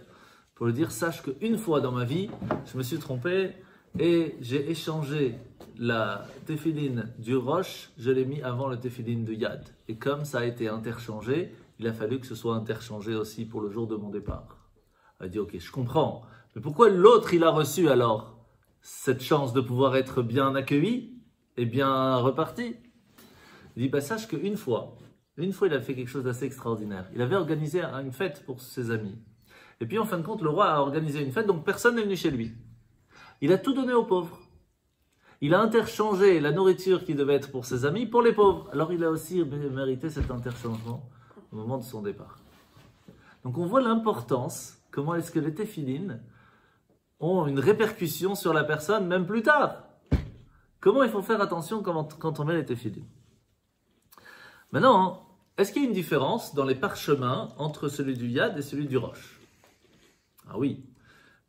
pour pour lui dire, sache qu'une fois dans ma vie, je me suis trompé et j'ai échangé la téphiline du roche, je l'ai mis avant le téphiline du yad. Et comme ça a été interchangé, il a fallu que ce soit interchangé aussi pour le jour de mon départ. Elle a dit, ok, je comprends, mais pourquoi l'autre il a reçu alors cette chance de pouvoir être bien accueilli et bien reparti? Il dit, bah, sache qu'une fois, il a fait quelque chose d'assez extraordinaire. Il avait organisé une fête pour ses amis. Et puis en fin de compte, le roi a organisé une fête, donc personne n'est venu chez lui. Il a tout donné aux pauvres. Il a interchangé la nourriture qui devait être pour ses amis pour les pauvres. Alors il a aussi mérité cet interchangement au moment de son départ. Donc on voit l'importance, comment est-ce que les téphilines ont une répercussion sur la personne, même plus tard. Comment il faut faire attention quand on met les téphilines. Maintenant, est-ce qu'il y a une différence dans les parchemins entre celui du yad et celui du roche? Ah oui.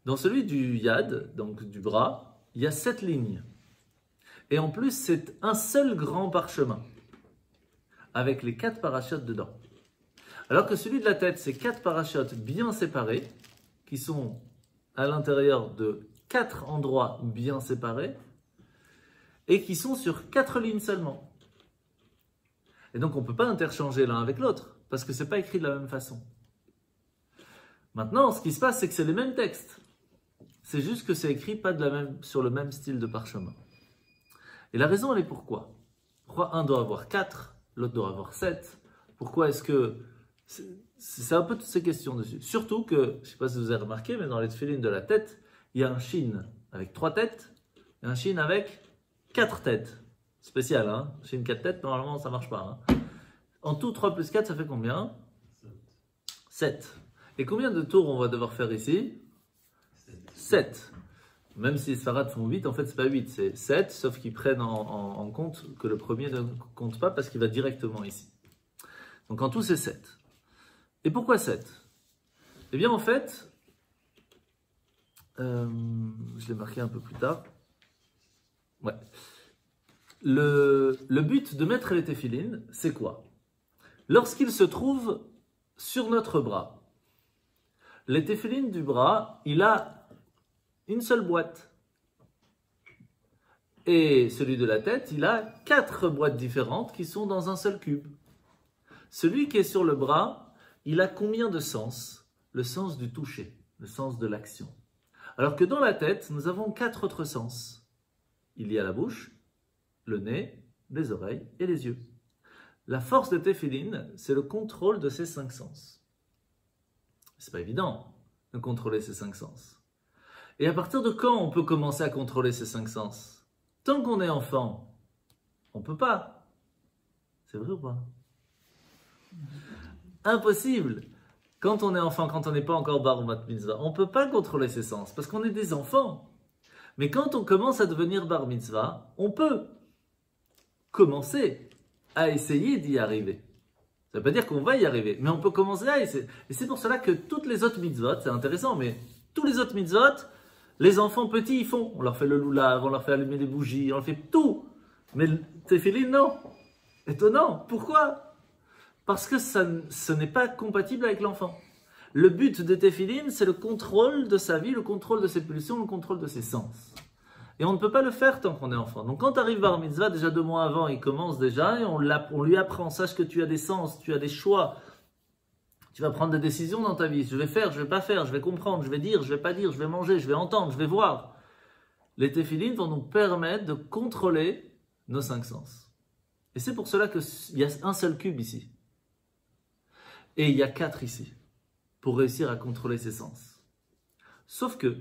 Dans celui du yad, donc du bras, il y a 7 lignes. Et en plus, c'est un seul grand parchemin, avec les 4 parachutes dedans. Alors que celui de la tête, c'est 4 parachutes bien séparés, qui sont à l'intérieur de 4 endroits bien séparés, et qui sont sur 4 lignes seulement. Et donc on ne peut pas interchanger l'un avec l'autre, parce que ce n'est pas écrit de la même façon. Maintenant, ce qui se passe, c'est que c'est les mêmes textes. C'est juste que c'est écrit pas sur le même style de parchemin. Et la raison, elle est pourquoi? Pourquoi un doit avoir 4, l'autre doit avoir 7? Pourquoi est-ce que... C'est un peu toutes ces questions dessus. Surtout que, je ne sais pas si vous avez remarqué, mais dans les téphilines de la tête, il y a un shin avec 3 têtes et un shin avec 4 têtes. Spécial, hein? Shin 4 têtes, normalement, ça ne marche pas. Hein? En tout, 3 plus 4, ça fait combien? 7. Et combien de tours on va devoir faire ici? 7. Même si les Sfarades font 8, en fait, c'est pas 8, c'est 7, sauf qu'ils prennent en compte que le premier ne compte pas parce qu'il va directement ici. Donc en tout, c'est 7. Et pourquoi 7? Eh bien, en fait, je l'ai marqué un peu plus tard. Ouais. Le but de mettre les téphilines, c'est quoi? Lorsqu'ils se trouvent sur notre bras, les téphilines du bras, il a une seule boîte. Et celui de la tête, il a 4 boîtes différentes qui sont dans un seul cube. Celui qui est sur le bras, il a combien de sens? Le sens du toucher, le sens de l'action. Alors que dans la tête, nous avons 4 autres sens. Il y a la bouche, le nez, les oreilles et les yeux. La force de téphilines, c'est le contrôle de ces 5 sens. C'est pas évident de contrôler ces 5 sens. Et à partir de quand on peut commencer à contrôler ces 5 sens? Tant qu'on est enfant, on ne peut pas. C'est vrai ou pas? Impossible. Quand on est enfant, quand on n'est pas encore bar ou mat mitzvah, on ne peut pas contrôler ses sens parce qu'on est des enfants. Mais quand on commence à devenir bar mitzvah, on peut commencer à essayer d'y arriver. Ça ne veut pas dire qu'on va y arriver, mais on peut commencer à essayer. Et c'est pour cela que toutes les autres mitzvot, c'est intéressant, mais tous les autres mitzvot, les enfants petits, ils font. On leur fait le loulav, on leur fait allumer des bougies, on leur fait tout. Mais le téphilin, non. Étonnant. Pourquoi? Parce que ce n'est pas compatible avec l'enfant. Le but des téphilin, c'est le contrôle de sa vie, le contrôle de ses pulsions, le contrôle de ses sens. Et on ne peut pas le faire tant qu'on est enfant. Donc quand arrive bar mitzvah, déjà 2 mois avant, il commence déjà et on lui apprend, sache que tu as des sens, tu as des choix. Tu vas prendre des décisions dans ta vie. Je vais faire, je ne vais pas faire, je vais comprendre, je vais dire, je ne vais pas dire, je vais manger, je vais entendre, je vais voir. Les téphilin vont nous permettre de contrôler nos 5 sens. Et c'est pour cela qu'il y a un seul cube ici. Et il y a 4 ici, pour réussir à contrôler ses sens. Sauf que,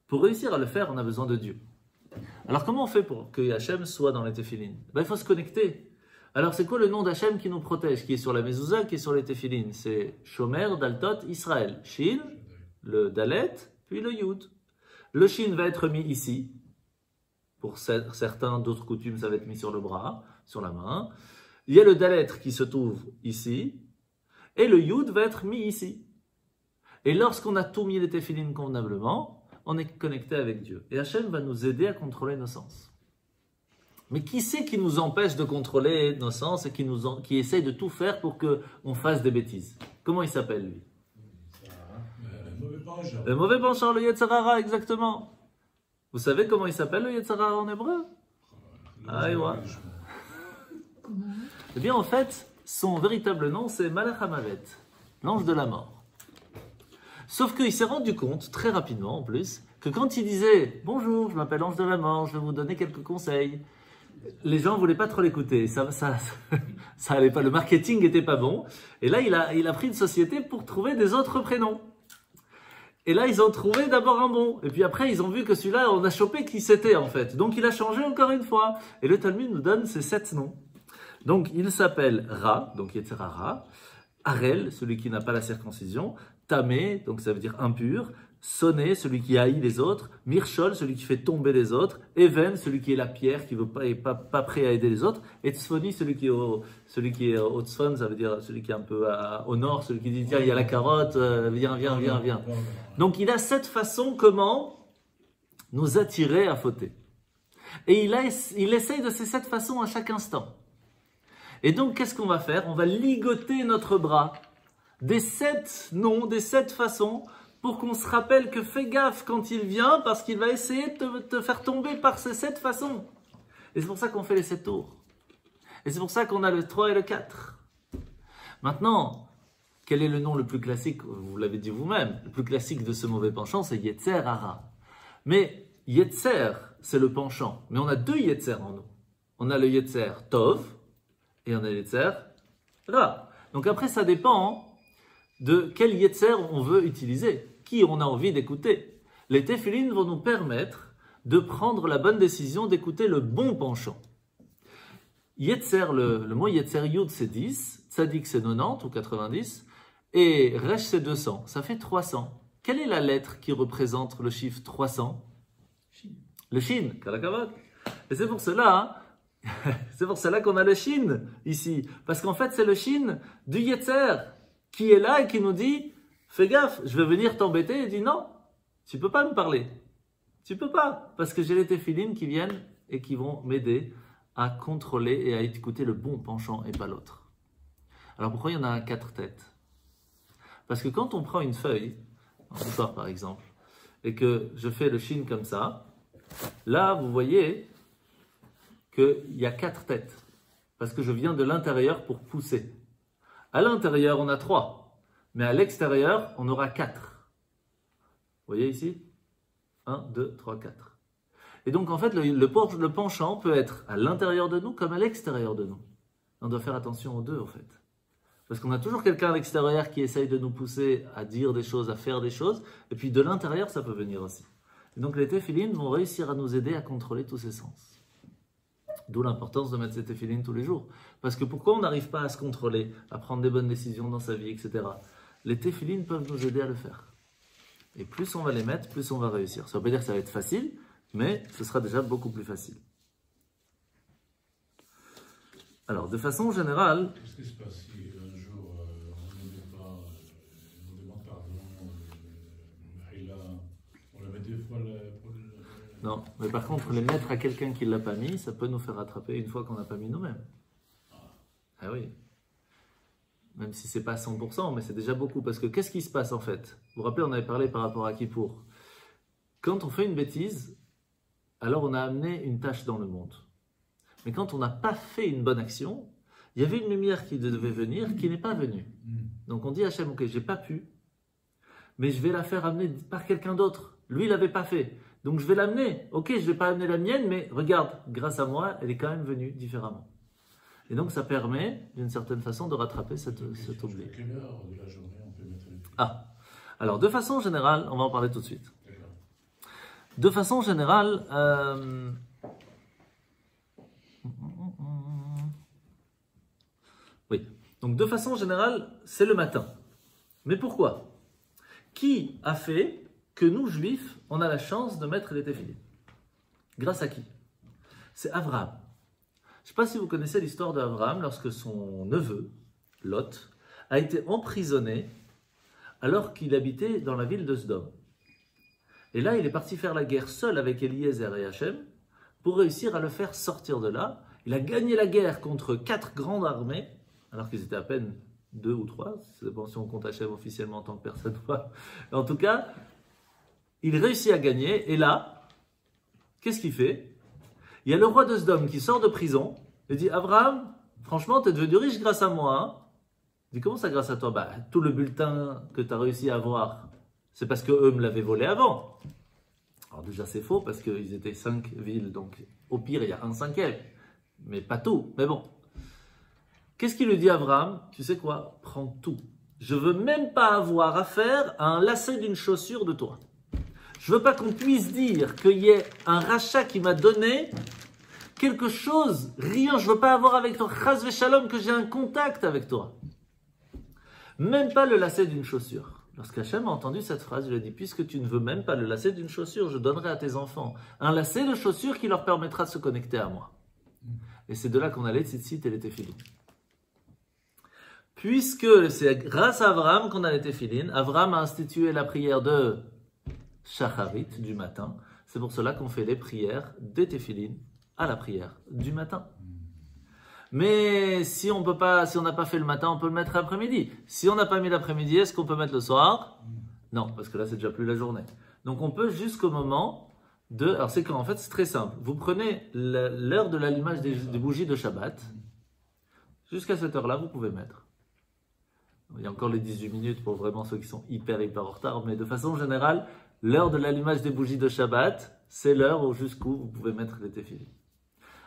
pour réussir à le faire, on a besoin de Dieu. Alors comment on fait pour que Hachem soit dans les téphilin? Il faut se connecter. Alors c'est quoi le nom d'Hachem qui nous protège, qui est sur la mezouza, qui est sur les téphilin? C'est Shomer, Daltot, Israël. Shin, le Dalet, puis le Yud. Le Shin va être mis ici. Pour certains, d'autres coutumes, ça va être mis sur le bras, sur la main. Il y a le Dalet qui se trouve ici. Et le Yud va être mis ici. Et lorsqu'on a tout mis les téphilin convenablement, on est connecté avec Dieu. Et Hachem va nous aider à contrôler nos sens. Mais qui c'est qui nous empêche de contrôler nos sens et qui essaye de tout faire pour qu'on fasse des bêtises? Comment il s'appelle, lui? Les mauvais parents. Ange. Le mauvais penchant, le Yetzer Hara, exactement. Vous savez comment il s'appelle le Yetzer Hara en hébreu? Ah, et ouais. Eh bien, en fait, son véritable nom, c'est Malach HaMavet, l'ange de la mort. Sauf qu'il s'est rendu compte, très rapidement en plus, que quand il disait « Bonjour, je m'appelle ange de la mort, je vais vous donner quelques conseils », les gens ne voulaient pas trop l'écouter. Ça allait pas, le marketing n'était pas bon. Et là, il a pris une société pour trouver des autres prénoms. Et là, ils ont trouvé d'abord un bon. Et puis après, ils ont vu que celui-là, on a chopé qui c'était en fait. Donc, il a changé encore une fois. Et le Talmud nous donne ces 7 noms. Donc, il s'appelle Ra, donc Yetzer Hara, Harel, celui qui n'a pas la circoncision, Tamé, donc ça veut dire impur, Soné, celui qui haït les autres, Mirchol, celui qui fait tomber les autres, Even, celui qui est la pierre, qui n'est pas prêt à aider les autres, et Tzfoni, celui qui est au Tzfon, ça veut dire celui qui est un peu au nord, celui qui dit tiens, il y a la carotte, viens. Donc il a 7 façons comment nous attirer à fauter. Et il essaye de ces 7 façons à chaque instant. Et donc qu'est-ce qu'on va faire? On va ligoter notre bras des 7 noms, des 7 façons, pour qu'on se rappelle que fais gaffe quand il vient, parce qu'il va essayer de te faire tomber par ces 7 façons. Et c'est pour ça qu'on fait les 7 tours. Et c'est pour ça qu'on a le 3 et le 4. Maintenant, quel est le nom le plus classique? Vous l'avez dit vous-même. Le plus classique de ce mauvais penchant, c'est Yetzer Hara. Mais Yetzer, c'est le penchant. Mais on a 2 Yetzer en nous. On a le Yetzer Tov et on a le Yetzer Ra. Donc après, ça dépend de quel Yetzer on veut utiliser, qui on a envie d'écouter. Les téphilines vont nous permettre de prendre la bonne décision d'écouter le bon penchant. Yetzer, le mot Yetzer Yud c'est 10, Tzadik c'est 90 ou 90, et Resh c'est 200, ça fait 300. Quelle est la lettre qui représente le chiffre 300? Le Shin, Kalakavod. Et c'est pour cela, c'est pour cela qu'on a le Shin ici, parce qu'en fait c'est le Shin du Yetzer, qui est là et qui nous dit « Fais gaffe, je vais venir t'embêter. » Il dit « Non, tu ne peux pas me parler. Tu ne peux pas, parce que j'ai les téphilines qui viennent et qui vont m'aider à contrôler et à écouter le bon penchant et pas l'autre. » Alors pourquoi il y en a 4 têtes? Parce que quand on prend une feuille, en histoire par exemple, et que je fais le Shin comme ça, là vous voyez qu'il y a 4 têtes, parce que je viens de l'intérieur pour pousser. À l'intérieur, on a 3, mais à l'extérieur, on aura 4. Vous voyez ici? 1, 2, 3, 4. Et donc, en fait, le penchant peut être à l'intérieur de nous comme à l'extérieur de nous. On doit faire attention aux deux, en fait. Parce qu'on a toujours quelqu'un à l'extérieur qui essaye de nous pousser à dire des choses, à faire des choses, et puis de l'intérieur, ça peut venir aussi. Et donc, les téphilines vont réussir à nous aider à contrôler tous ces sens. D'où l'importance de mettre ces téphilines tous les jours. Parce que pourquoi on n'arrive pas à se contrôler, à prendre des bonnes décisions dans sa vie, etc. Les téphilines peuvent nous aider à le faire. Et plus on va les mettre, plus on va réussir. Ça ne veut pas dire que ça va être facile, mais ce sera déjà beaucoup plus facile. Alors, de façon générale... Qu'est-ce qui se passe si un jour on ne met pas, on demande pardon, on le met 2 fois pour le... Non, mais par contre, les mettre à quelqu'un qui ne l'a pas mis, ça peut nous faire rattraper une fois qu'on n'a pas mis nous-mêmes. Ah oui. Même si ce n'est pas 100%, mais c'est déjà beaucoup. Parce que qu'est-ce qui se passe en fait? Vous vous rappelez, on avait parlé par rapport à Kippour. Quand on fait une bêtise, alors on a amené une tâche dans le monde. Mais quand on n'a pas fait une bonne action, il y avait une lumière qui devait venir, qui n'est pas venue. Donc on dit à Hachem, ok, j'ai pas pu, mais je vais la faire amener par quelqu'un d'autre. Lui, il l'avait pas fait. Donc je vais l'amener. Ok, je ne vais pas amener la mienne, mais regarde, grâce à moi, elle est quand même venue différemment. Et donc ça permet, d'une certaine façon, de rattraper cet oubli. À quelle heure de la journée on peut mettre les... Ah, alors de façon générale, on va en parler tout de suite. De façon générale, oui. Donc de façon générale, c'est le matin. Mais pourquoi? Qui a fait que nous, juifs, on a la chance de mettre les téphilines? Grâce à qui? C'est Abraham. Je ne sais pas si vous connaissez l'histoire d'Abraham lorsque son neveu, Lot, a été emprisonné alors qu'il habitait dans la ville de Sdom. Et là, il est parti faire la guerre seul avec Eliezer et Hachem pour réussir à le faire sortir de là. Il a gagné la guerre contre 4 grandes armées, alors qu'ils étaient à peine 2 ou 3, c'est bon si on compte Hachem officiellement en tant que personne. En tout cas, il réussit à gagner, et là, qu'est-ce qu'il fait? Il y a le roi de Sodome qui sort de prison, et dit, Abraham, franchement, tu es devenu riche grâce à moi. Hein? Il dit, comment ça grâce à toi? Bah, tout le bulletin que tu as réussi à avoir, c'est parce qu'eux me l'avaient volé avant. Alors déjà c'est faux, parce qu'ils étaient 5 villes, donc au pire il y a un 5e, mais pas tout, mais bon. Qu'est-ce qu'il lui dit Abraham? Tu sais quoi? Prends tout. Je veux même pas avoir affaire à un lacet d'une chaussure de toi. Je veux pas qu'on puisse dire qu'il y ait un rachat qui m'a donné quelque chose, rien, je veux pas avoir avec toi, chas v'shalom, que j'ai un contact avec toi. Même pas le lacet d'une chaussure. Lorsqu'Hachem a entendu cette phrase, il a dit, puisque tu ne veux même pas le lacet d'une chaussure, je donnerai à tes enfants un lacet de chaussure qui leur permettra de se connecter à moi. Et c'est de là qu'on a les tzitzit et les téphilines. Puisque c'est grâce à Abraham qu'on a les téphilines, Abraham a institué la prière de Shacharit, du matin. C'est pour cela qu'on fait les prières des téphilines à la prière du matin. Mais si on peut pas, si on n'a pas fait le matin, on peut le mettre l'après-midi. Si on n'a pas mis l'après-midi, est-ce qu'on peut mettre le soir? Non, parce que là c'est déjà plus la journée. Donc on peut jusqu'au moment de... Alors c'est quand en fait c'est très simple. Vous prenez l'heure de l'allumage des bougies de Shabbat. Jusqu'à cette heure-là, vous pouvez mettre. Il y a encore les 18 minutes pour vraiment ceux qui sont hyper en retard. Mais de façon générale, l'heure de l'allumage des bougies de Shabbat, c'est l'heure jusqu'où vous pouvez mettre les téphilines.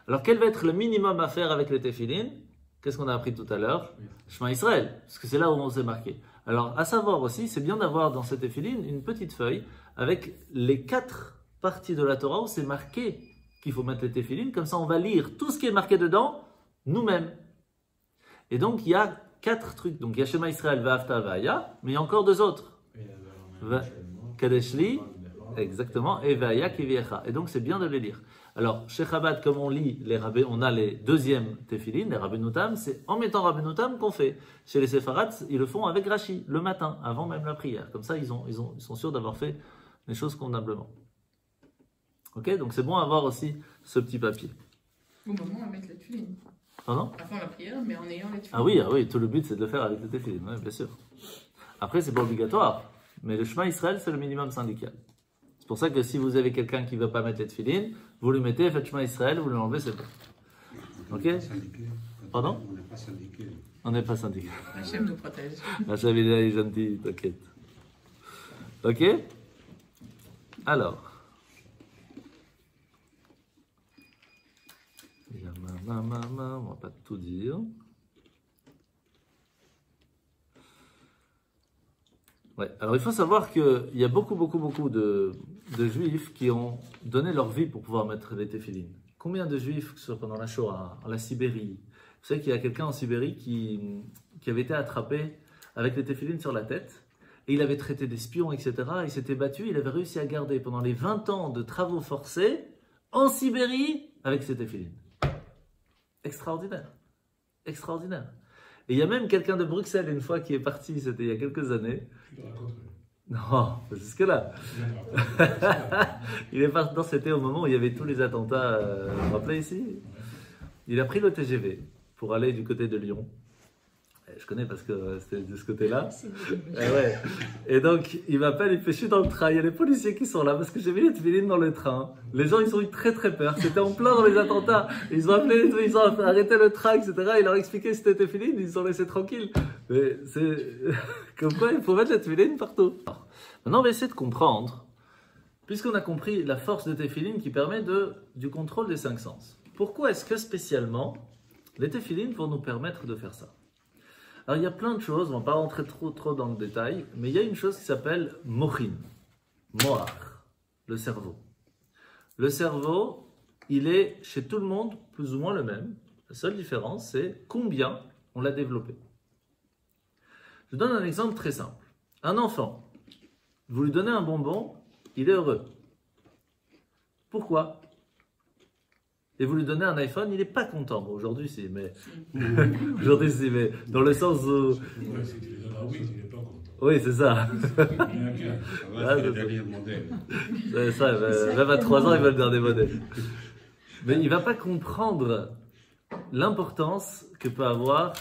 Alors, quel va être le minimum à faire avec les téphilines? Qu'est-ce qu'on a appris tout à l'heure? Shema Israël, parce que c'est là où on s'est marqué. Alors, à savoir aussi, c'est bien d'avoir dans ces téphilines une petite feuille avec les 4 parties de la Torah où c'est marqué qu'il faut mettre les téphilines. Comme ça, on va lire tout ce qui est marqué dedans, nous-mêmes. Et donc, il y a 4 trucs. Donc, il y a Shema Israël, Va'afta, Va'aya, mais il y a encore 2 autres. Kadeshli, exactement, et Va'aya Kiviecha. Et donc, c'est bien de les lire. Alors, chez Chabad, comme on lit les rabbins, on a les deuxièmes téphilines, les rabbinoutam, c'est en mettant rabbinoutam qu'on fait. Chez les séfarades, ils le font avec Rashi, le matin, avant même la prière. Comme ça, ils sont sûrs d'avoir fait les choses convenablement. Ok, donc c'est bon à avoir aussi ce petit papier. Au moment à mettre les téphilines. Pardon? Avant la prière, mais en ayant les téphilines. Ah oui, tout le but c'est de le faire avec les téphilines, oui, bien sûr. Après, c'est pas obligatoire, mais le Shema Israël, c'est le minimum syndical. C'est pour ça que si vous avez quelqu'un qui ne veut pas mettre les téphilines, vous lui mettez, faites Shema Israël, vous l'enlevez, c'est bon. Ok? Pardon? On n'est pas syndiqué. On n'est pas syndiqué. Hachem nous protège. Hachem il est gentil, t'inquiète. Ok? Alors. On va pas tout dire. Ouais. Alors il faut savoir qu'il y a beaucoup de juifs qui ont donné leur vie pour pouvoir mettre les téphilines. Combien de juifs, que ce soit pendant la Shoah, en la Sibérie? Vous savez qu'il y a quelqu'un en Sibérie qui avait été attrapé avec les téphilines sur la tête, et il avait traité d'espion, etc. Il s'était battu, il avait réussi à garder pendant les 20 ans de travaux forcés en Sibérie avec ses téphilines. Extraordinaire. Extraordinaire. Et il y a même quelqu'un de Bruxelles, une fois, qui est parti, c'était il y a quelques années. Non, jusque-là. Il est parti, non, c'était au moment où il y avait tous les attentats, vous vous rappelez ici? Il a pris le TGV pour aller du côté de Lyon. Je connais parce que c'était de ce côté-là. Ouais. Et donc, il m'appelle, il fait, je suis dans le train, il y a les policiers qui sont là parce que j'ai mis les téphilines dans le train. Les gens, ils ont eu très peur. C'était en plein dans les attentats. Ils ont appelé, ils ont arrêté le train, etc. Ils leur ont expliqué que c'était téphilines, ils ont laissé tranquilles. Mais c'est comme quoi, il faut mettre les téphilines partout. Alors, maintenant, on va essayer de comprendre, puisqu'on a compris la force de téphilines qui permet du contrôle des 5 sens. Pourquoi est-ce que spécialement, les téphilines vont nous permettre de faire ça? Alors, il y a plein de choses, on ne va pas rentrer trop dans le détail, mais il y a une chose qui s'appelle mochin, moach, le cerveau. Le cerveau, il est chez tout le monde plus ou moins le même. La seule différence, c'est combien on l'a développé. Je donne un exemple très simple. Un enfant, vous lui donnez un bonbon, il est heureux. Pourquoi? Et vous lui donnez un iPhone, il n'est pas content. Bon, aujourd'hui, si, mais... aujourd'hui, si, mais dans le sens où... Oui, c'est ça. Ça va, c'est le dernier modèle. C'est ça, même à 3 ans, il va le dernier modèle. Mais il ne va pas comprendre l'importance que peut avoir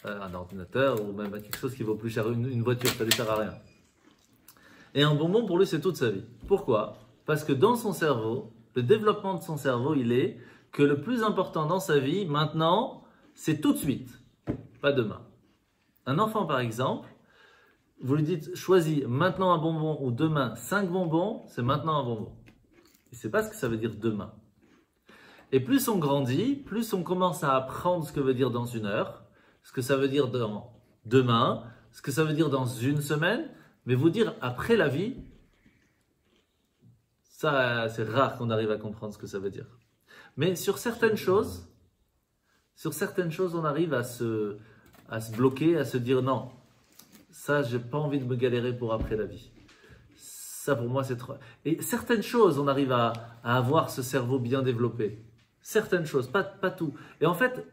un ordinateur ou même quelque chose qui vaut plus cher, une voiture, ça lui sert à rien. Et un bonbon, pour lui, c'est toute sa vie. Pourquoi? Parce que dans son cerveau, le développement de son cerveau, il est que le plus important dans sa vie, maintenant, c'est tout de suite, pas demain. Un enfant, par exemple, vous lui dites, choisis maintenant un bonbon ou demain 5 bonbons, c'est maintenant un bonbon. Il ne sait pas ce que ça veut dire demain. Et plus on grandit, plus on commence à apprendre ce que veut dire dans une heure, ce que ça veut dire dans demain, ce que ça veut dire dans une semaine, mais vous dire après la vie, ça c'est rare qu'on arrive à comprendre ce que ça veut dire. Mais sur certaines choses, on arrive à se bloquer, à se dire non, ça j'ai pas envie de me galérer pour après la vie. Ça pour moi c'est trop. Et certaines choses, on arrive à avoir ce cerveau bien développé. Certaines choses, pas tout. Et en fait,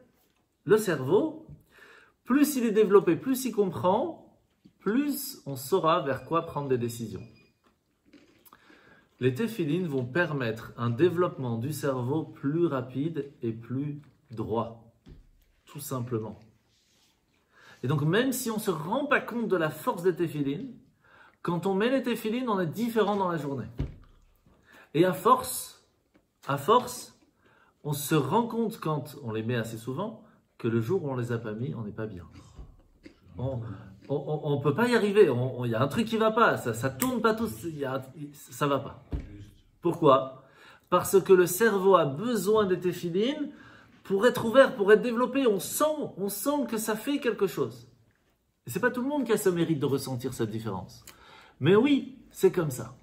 le cerveau, plus il est développé, plus il comprend, plus on saura vers quoi prendre des décisions. Les téphilines vont permettre un développement du cerveau plus rapide et plus droit, tout simplement. Et donc même si on ne se rend pas compte de la force des téphilines, quand on met les téphilines, on est différent dans la journée. Et à force, on se rend compte quand on les met assez souvent, que le jour où on ne les a pas mis, on n'est pas bien. On ne peut pas y arriver, il y a un truc qui ne va pas, ça ne tourne pas tout, ça ne va pas. Pourquoi? Parce que le cerveau a besoin des téphilines pour être ouvert, pour être développé. On sent que ça fait quelque chose. Et ce n'est pas tout le monde qui a ce mérite de ressentir cette différence. Mais oui, c'est comme ça.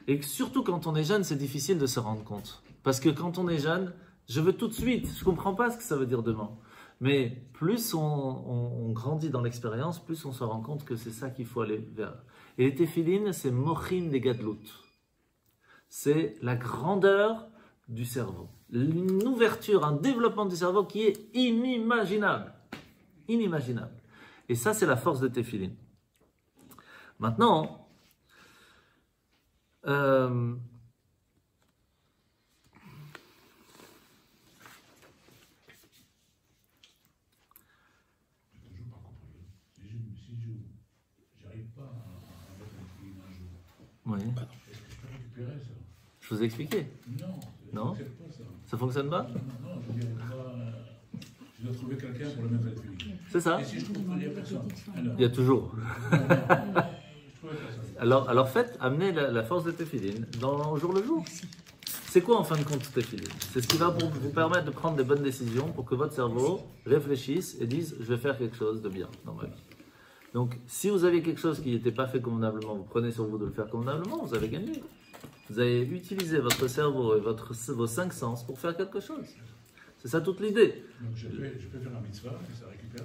Et surtout quand on est jeune, c'est difficile de se rendre compte. Parce que quand on est jeune, je veux tout de suite, je ne comprends pas ce que ça veut dire demain. Mais plus on grandit dans l'expérience, plus on se rend compte que c'est ça qu'il faut aller vers. Et les téphilines, c'est mochin des gadlout. C'est la grandeur du cerveau. Une ouverture, un développement du cerveau qui est inimaginable. Inimaginable. Et ça, c'est la force des téphilines. Maintenant, oui. Est-ce que je peux récupérer ça? Je vous ai expliqué. Non, Non? ça ne pas ça. Ça fonctionne pas? Non, je veux dire, je dois trouver quelqu'un pour le mettre à la. C'est ça? Et si je trouve qu'il n'y a personne, alors. Il y a toujours. Je pourrais faire ça. Alors faites, amenez la force de téphilines au jour le jour. C'est quoi en fin de compte téphilines? C'est ce qui va vous permettre de prendre des bonnes décisions pour que votre cerveau réfléchisse et dise je vais faire quelque chose de bien dans ma vie. Donc si vous avez quelque chose qui n'était pas fait convenablement, vous prenez sur vous de le faire convenablement, vous avez gagné. Vous avez utilisé votre cerveau et vos 5 sens pour faire quelque chose. C'est ça toute l'idée. Donc je peux faire un mitzvah et ça récupère.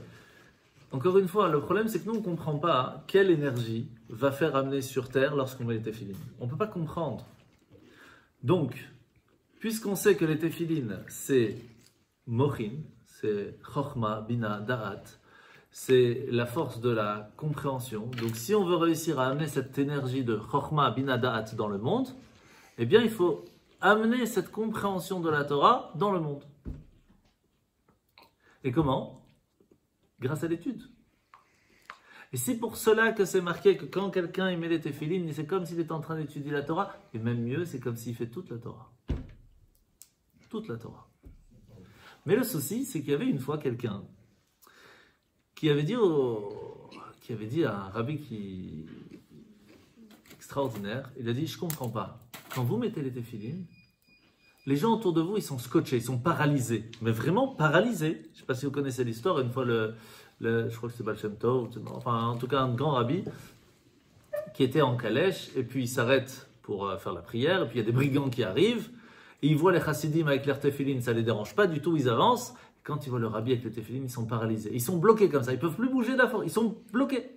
Encore une fois, le problème c'est que nous on ne comprend pas quelle énergie va faire amener sur Terre lorsqu'on met les téphilines. On ne peut pas comprendre. Donc, puisqu'on sait que les téphilines c'est mochin, c'est chokhma, bina, da'at, c'est la force de la compréhension. Donc si on veut réussir à amener cette énergie de chokhma, bina, da'at dans le monde, eh bien il faut amener cette compréhension de la Torah dans le monde. Et comment? Grâce à l'étude. Et c'est pour cela que c'est marqué que quand quelqu'un met les téphilines, c'est comme s'il était en train d'étudier la Torah, et même mieux, c'est comme s'il fait toute la Torah. Toute la Torah. Mais le souci, c'est qu'il y avait une fois quelqu'un qui avait dit à un rabbi extraordinaire, il a dit, je ne comprends pas, quand vous mettez les téphilines, les gens autour de vous, ils sont scotchés, ils sont paralysés, mais vraiment paralysés. Je ne sais pas si vous connaissez l'histoire, une fois je crois que c'est Baal Shem Tov, enfin en tout cas un grand rabbi, qui était en calèche, et puis il s'arrête pour faire la prière, et puis il y a des brigands qui arrivent, et ils voient les chassidim avec leurs téphilines, ça ne les dérange pas du tout, ils avancent. Quand ils voient le rabbi avec les téphilines, ils sont paralysés. Ils sont bloqués comme ça. Ils ne peuvent plus bouger d'affaire. Ils sont bloqués.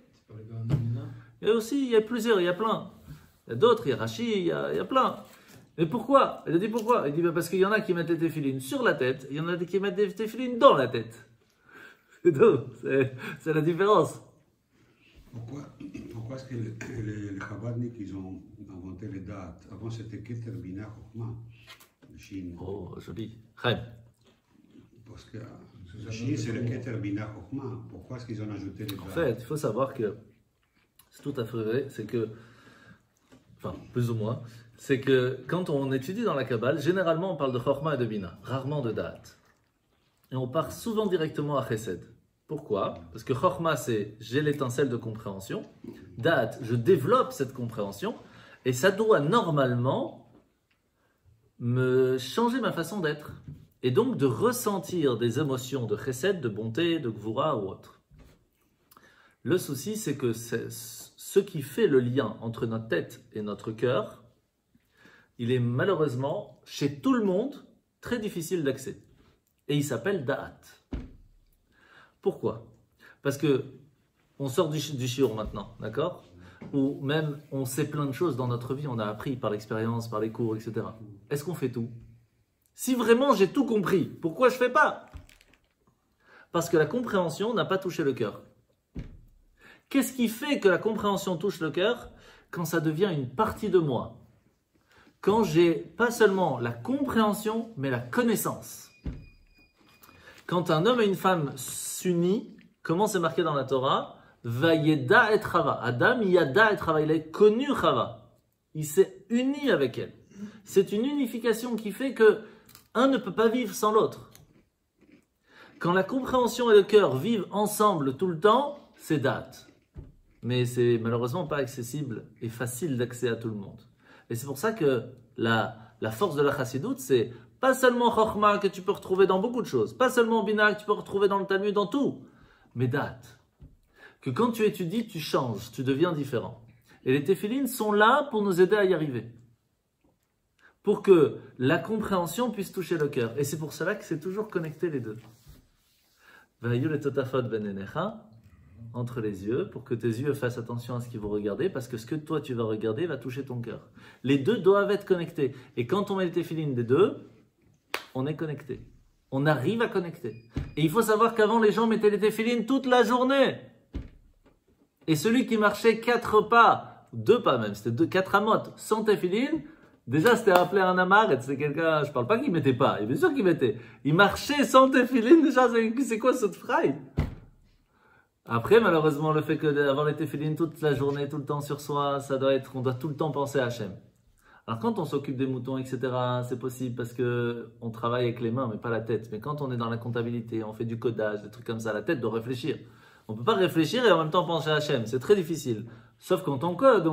Et aussi, il y a plusieurs, il y a plein. Il y a d'autres, il y a Rashi, il y a plein. Mais pourquoi? Il a dit pourquoi? Il dit parce qu'il y en a qui mettent les téphilines sur la tête, il y en a qui mettent des téphilines dans la tête. C'est tout. C'est la différence. Pourquoi est-ce que les Chabadniks, ils ont inventé les dates? Avant, c'était Keter Bina Chokhma, en Chine. Oh, joli. Chaim. Parce que Chine, c'est le Keter Bina Chokhmah. Pourquoi est-ce qu'ils ont ajouté les dates? En fait, il faut savoir que c'est tout à fait vrai, c'est que, enfin, plus ou moins, c'est que quand on étudie dans la Kabbale, généralement on parle de Chokhmah et de Bina, rarement de Da'at. Et on part souvent directement à Chesed. Pourquoi? Parce que Chokhmah, c'est j'ai l'étincelle de compréhension. Da'at, je développe cette compréhension. Et ça doit normalement me changer ma façon d'être. Et donc de ressentir des émotions de Chesed, de bonté, de Gvura ou autre. Le souci, c'est que ce qui fait le lien entre notre tête et notre cœur, il est malheureusement, chez tout le monde, très difficile d'accès. Et il s'appelle Da'at. Pourquoi? Parce que on sort du shiur maintenant, d'accord? Ou même on sait plein de choses dans notre vie, on a appris par l'expérience, par les cours, etc. Est-ce qu'on fait tout? Si vraiment j'ai tout compris, pourquoi je ne fais pas? Parce que la compréhension n'a pas touché le cœur. Qu'est-ce qui fait que la compréhension touche le cœur? Quand ça devient une partie de moi. Quand j'ai pas seulement la compréhension, mais la connaissance. Quand un homme et une femme s'unissent, comment c'est marqué dans la Torah? Vayeda et Chava. Adam yada et Chava. Il a connu Chava. Il s'est uni avec elle. C'est une unification qui fait que un ne peut pas vivre sans l'autre. Quand la compréhension et le cœur vivent ensemble tout le temps, c'est date. Mais c'est malheureusement pas accessible et facile d'accès à tout le monde. Et c'est pour ça que la force de la Chassidoute, c'est pas seulement Chokhmah que tu peux retrouver dans beaucoup de choses, pas seulement Bina que tu peux retrouver dans le Talmud, dans tout, mais date. Que quand tu étudies, tu changes, tu deviens différent. Et les téphilines sont là pour nous aider à y arriver. Pour que la compréhension puisse toucher le cœur. Et c'est pour cela que c'est toujours connecté les deux. Entre les yeux, pour que tes yeux fassent attention à ce qu'ils vont regarder, parce que ce que toi tu vas regarder va toucher ton cœur. Les deux doivent être connectés. Et quand on met les téphilines des deux, on est connecté. On arrive à connecter. Et il faut savoir qu'avant, les gens mettaient les téphilines toute la journée. Et celui qui marchait 4 pas, 2 pas même, c'était 4 amotes, sans téphilines, déjà c'était appelé un amaret, c'est quelqu'un, je parle pas qu'il mettait pas, bien sûr qu'il mettait. Il marchait sans téphilines, déjà, c'est quoi cette fraille? Après, malheureusement, le fait d'avoir les téphilines toute la journée, tout le temps sur soi, ça doit être, on doit tout le temps penser à Hachem. Alors quand on s'occupe des moutons, etc., c'est possible parce qu'on travaille avec les mains, mais pas la tête. Mais quand on est dans la comptabilité, on fait du codage, des trucs comme ça, la tête doit réfléchir. On ne peut pas réfléchir et en même temps penser à Hachem, c'est très difficile. Sauf quand on code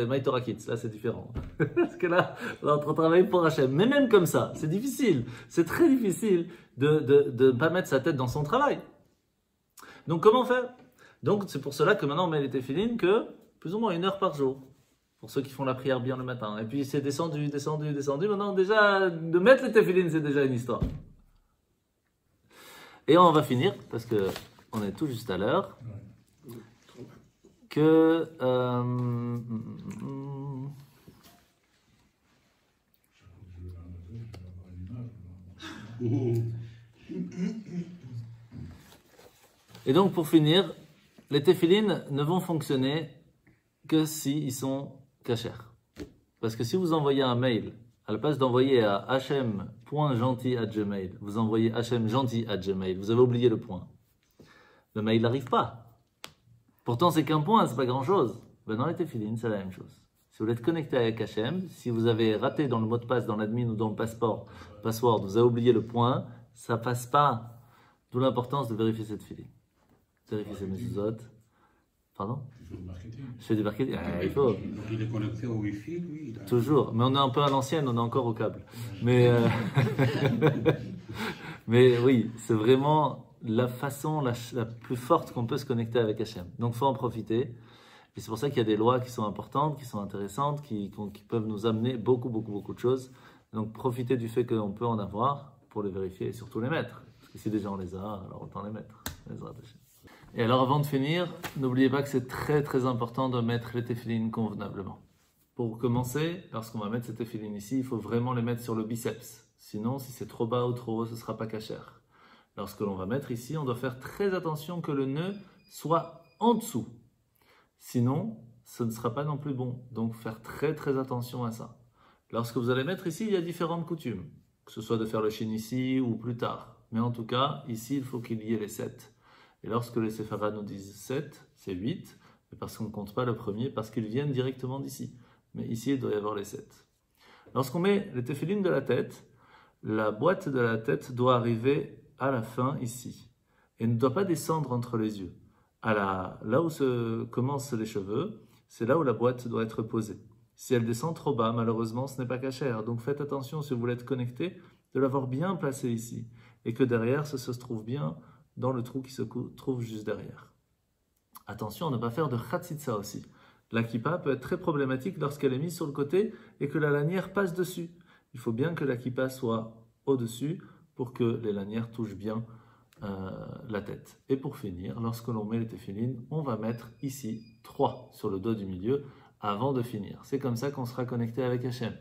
My Torah Kids, là c'est différent. Parce que là, on est en train de travailler pour Hachem. Mais même comme ça, c'est difficile. C'est très difficile de ne pas mettre sa tête dans son travail. Donc comment faire? Donc c'est pour cela que maintenant on met les téphilines que plus ou moins 1 heure par jour. Pour ceux qui font la prière bien le matin. Et puis c'est descendu. Maintenant déjà, de mettre les téphilines, c'est déjà une histoire. Et on va finir, parce que on est tout juste à l'heure, que... Et donc pour finir, les téphilines ne vont fonctionner que s'ils sont kasher. Parce que si vous envoyez un mail, à la place d'envoyer à hm.gentil@gmail, vous envoyez hmgentil@gmail, vous avez oublié le point. Le mail n'arrive pas. Pourtant, c'est qu'un point, c'est pas grand-chose. Ben, dans les téphilines, c'est la même chose. Si vous voulez être connecté avec Hachem, si vous avez raté dans le mot de passe, dans l'admin ou dans le password, vous avez oublié le point, ça passe pas. D'où l'importance de vérifier cette filine. Vérifier ses mezuzot. Pardon? Tu fais du marketing. Je fais du marketing. Il faut. Donc il est connecté au Wi-Fi, lui. Toujours. Mais on est un peu à l'ancienne, on est encore au câble. Mais, mais oui, c'est vraiment la façon la plus forte qu'on peut se connecter avec Hachem. Donc il faut en profiter. Et c'est pour ça qu'il y a des lois qui sont importantes, qui sont intéressantes, qui peuvent nous amener beaucoup de choses. Donc profitez du fait qu'on peut en avoir pour les vérifier et surtout les mettre. Parce que si déjà on les a, alors autant les mettre. Et alors avant de finir, n'oubliez pas que c'est très important de mettre les téphilines convenablement. Pour commencer, lorsqu'on va mettre ces téphilines ici, il faut vraiment les mettre sur le biceps. Sinon, si c'est trop bas ou trop haut, ce ne sera pas kasher. Lorsque l'on va mettre ici, on doit faire très attention que le nœud soit en dessous. Sinon, ce ne sera pas non plus bon. Donc faire très attention à ça. Lorsque vous allez mettre ici, il y a différentes coutumes. Que ce soit de faire le shin ici ou plus tard. Mais en tout cas, ici, il faut qu'il y ait les 7. Et lorsque les séfarades nous disent 7, c'est 8, mais parce qu'on ne compte pas le premier, parce qu'ils viennent directement d'ici. Mais ici, il doit y avoir les 7. Lorsqu'on met les téphilines de la tête, la boîte de la tête doit arriver à la fin ici. Et ne doit pas descendre entre les yeux. Là où commencent les cheveux, c'est là où la boîte doit être posée. Si elle descend trop bas, malheureusement, ce n'est pas cachère. Donc faites attention, si vous voulez être connecté, de l'avoir bien placé ici. Et que derrière, ça se trouve bien dans le trou qui se trouve juste derrière. Attention à ne pas faire de khatsitsa aussi. La kippa peut être très problématique lorsqu'elle est mise sur le côté et que la lanière passe dessus. Il faut bien que la kippa soit au-dessus pour que les lanières touchent bien la tête. Et pour finir, lorsque l'on met les téphilines, on va mettre ici 3 sur le doigt du milieu avant de finir. C'est comme ça qu'on sera connecté avec Hachem.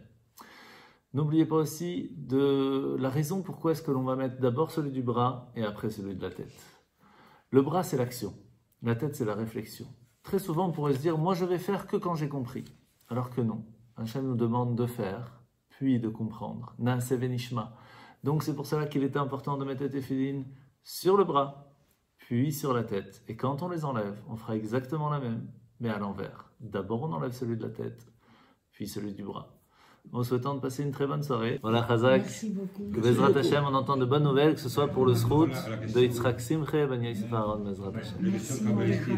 N'oubliez pas aussi de la raison pourquoi est-ce que l'on va mettre d'abord celui du bras et après celui de la tête. Le bras, c'est l'action. La tête, c'est la réflexion. Très souvent, on pourrait se dire, moi je vais faire que quand j'ai compris. Alors que non. Hachem nous demande de faire, puis de comprendre. Naaseh venishma. Donc c'est pour cela qu'il était important de mettre les téphilines sur le bras, puis sur la tête. Et quand on les enlève, on fera exactement la même, mais à l'envers. D'abord, on enlève celui de la tête, puis celui du bras. En souhaitant de passer une très bonne soirée. Voilà, Chazak. Merci beaucoup. Que Bezrat Hashem, on entend de bonnes nouvelles, que ce soit pour le Srout de Yitzhak Simche, Ben Yisrael, Bezrat Hashem. Merci,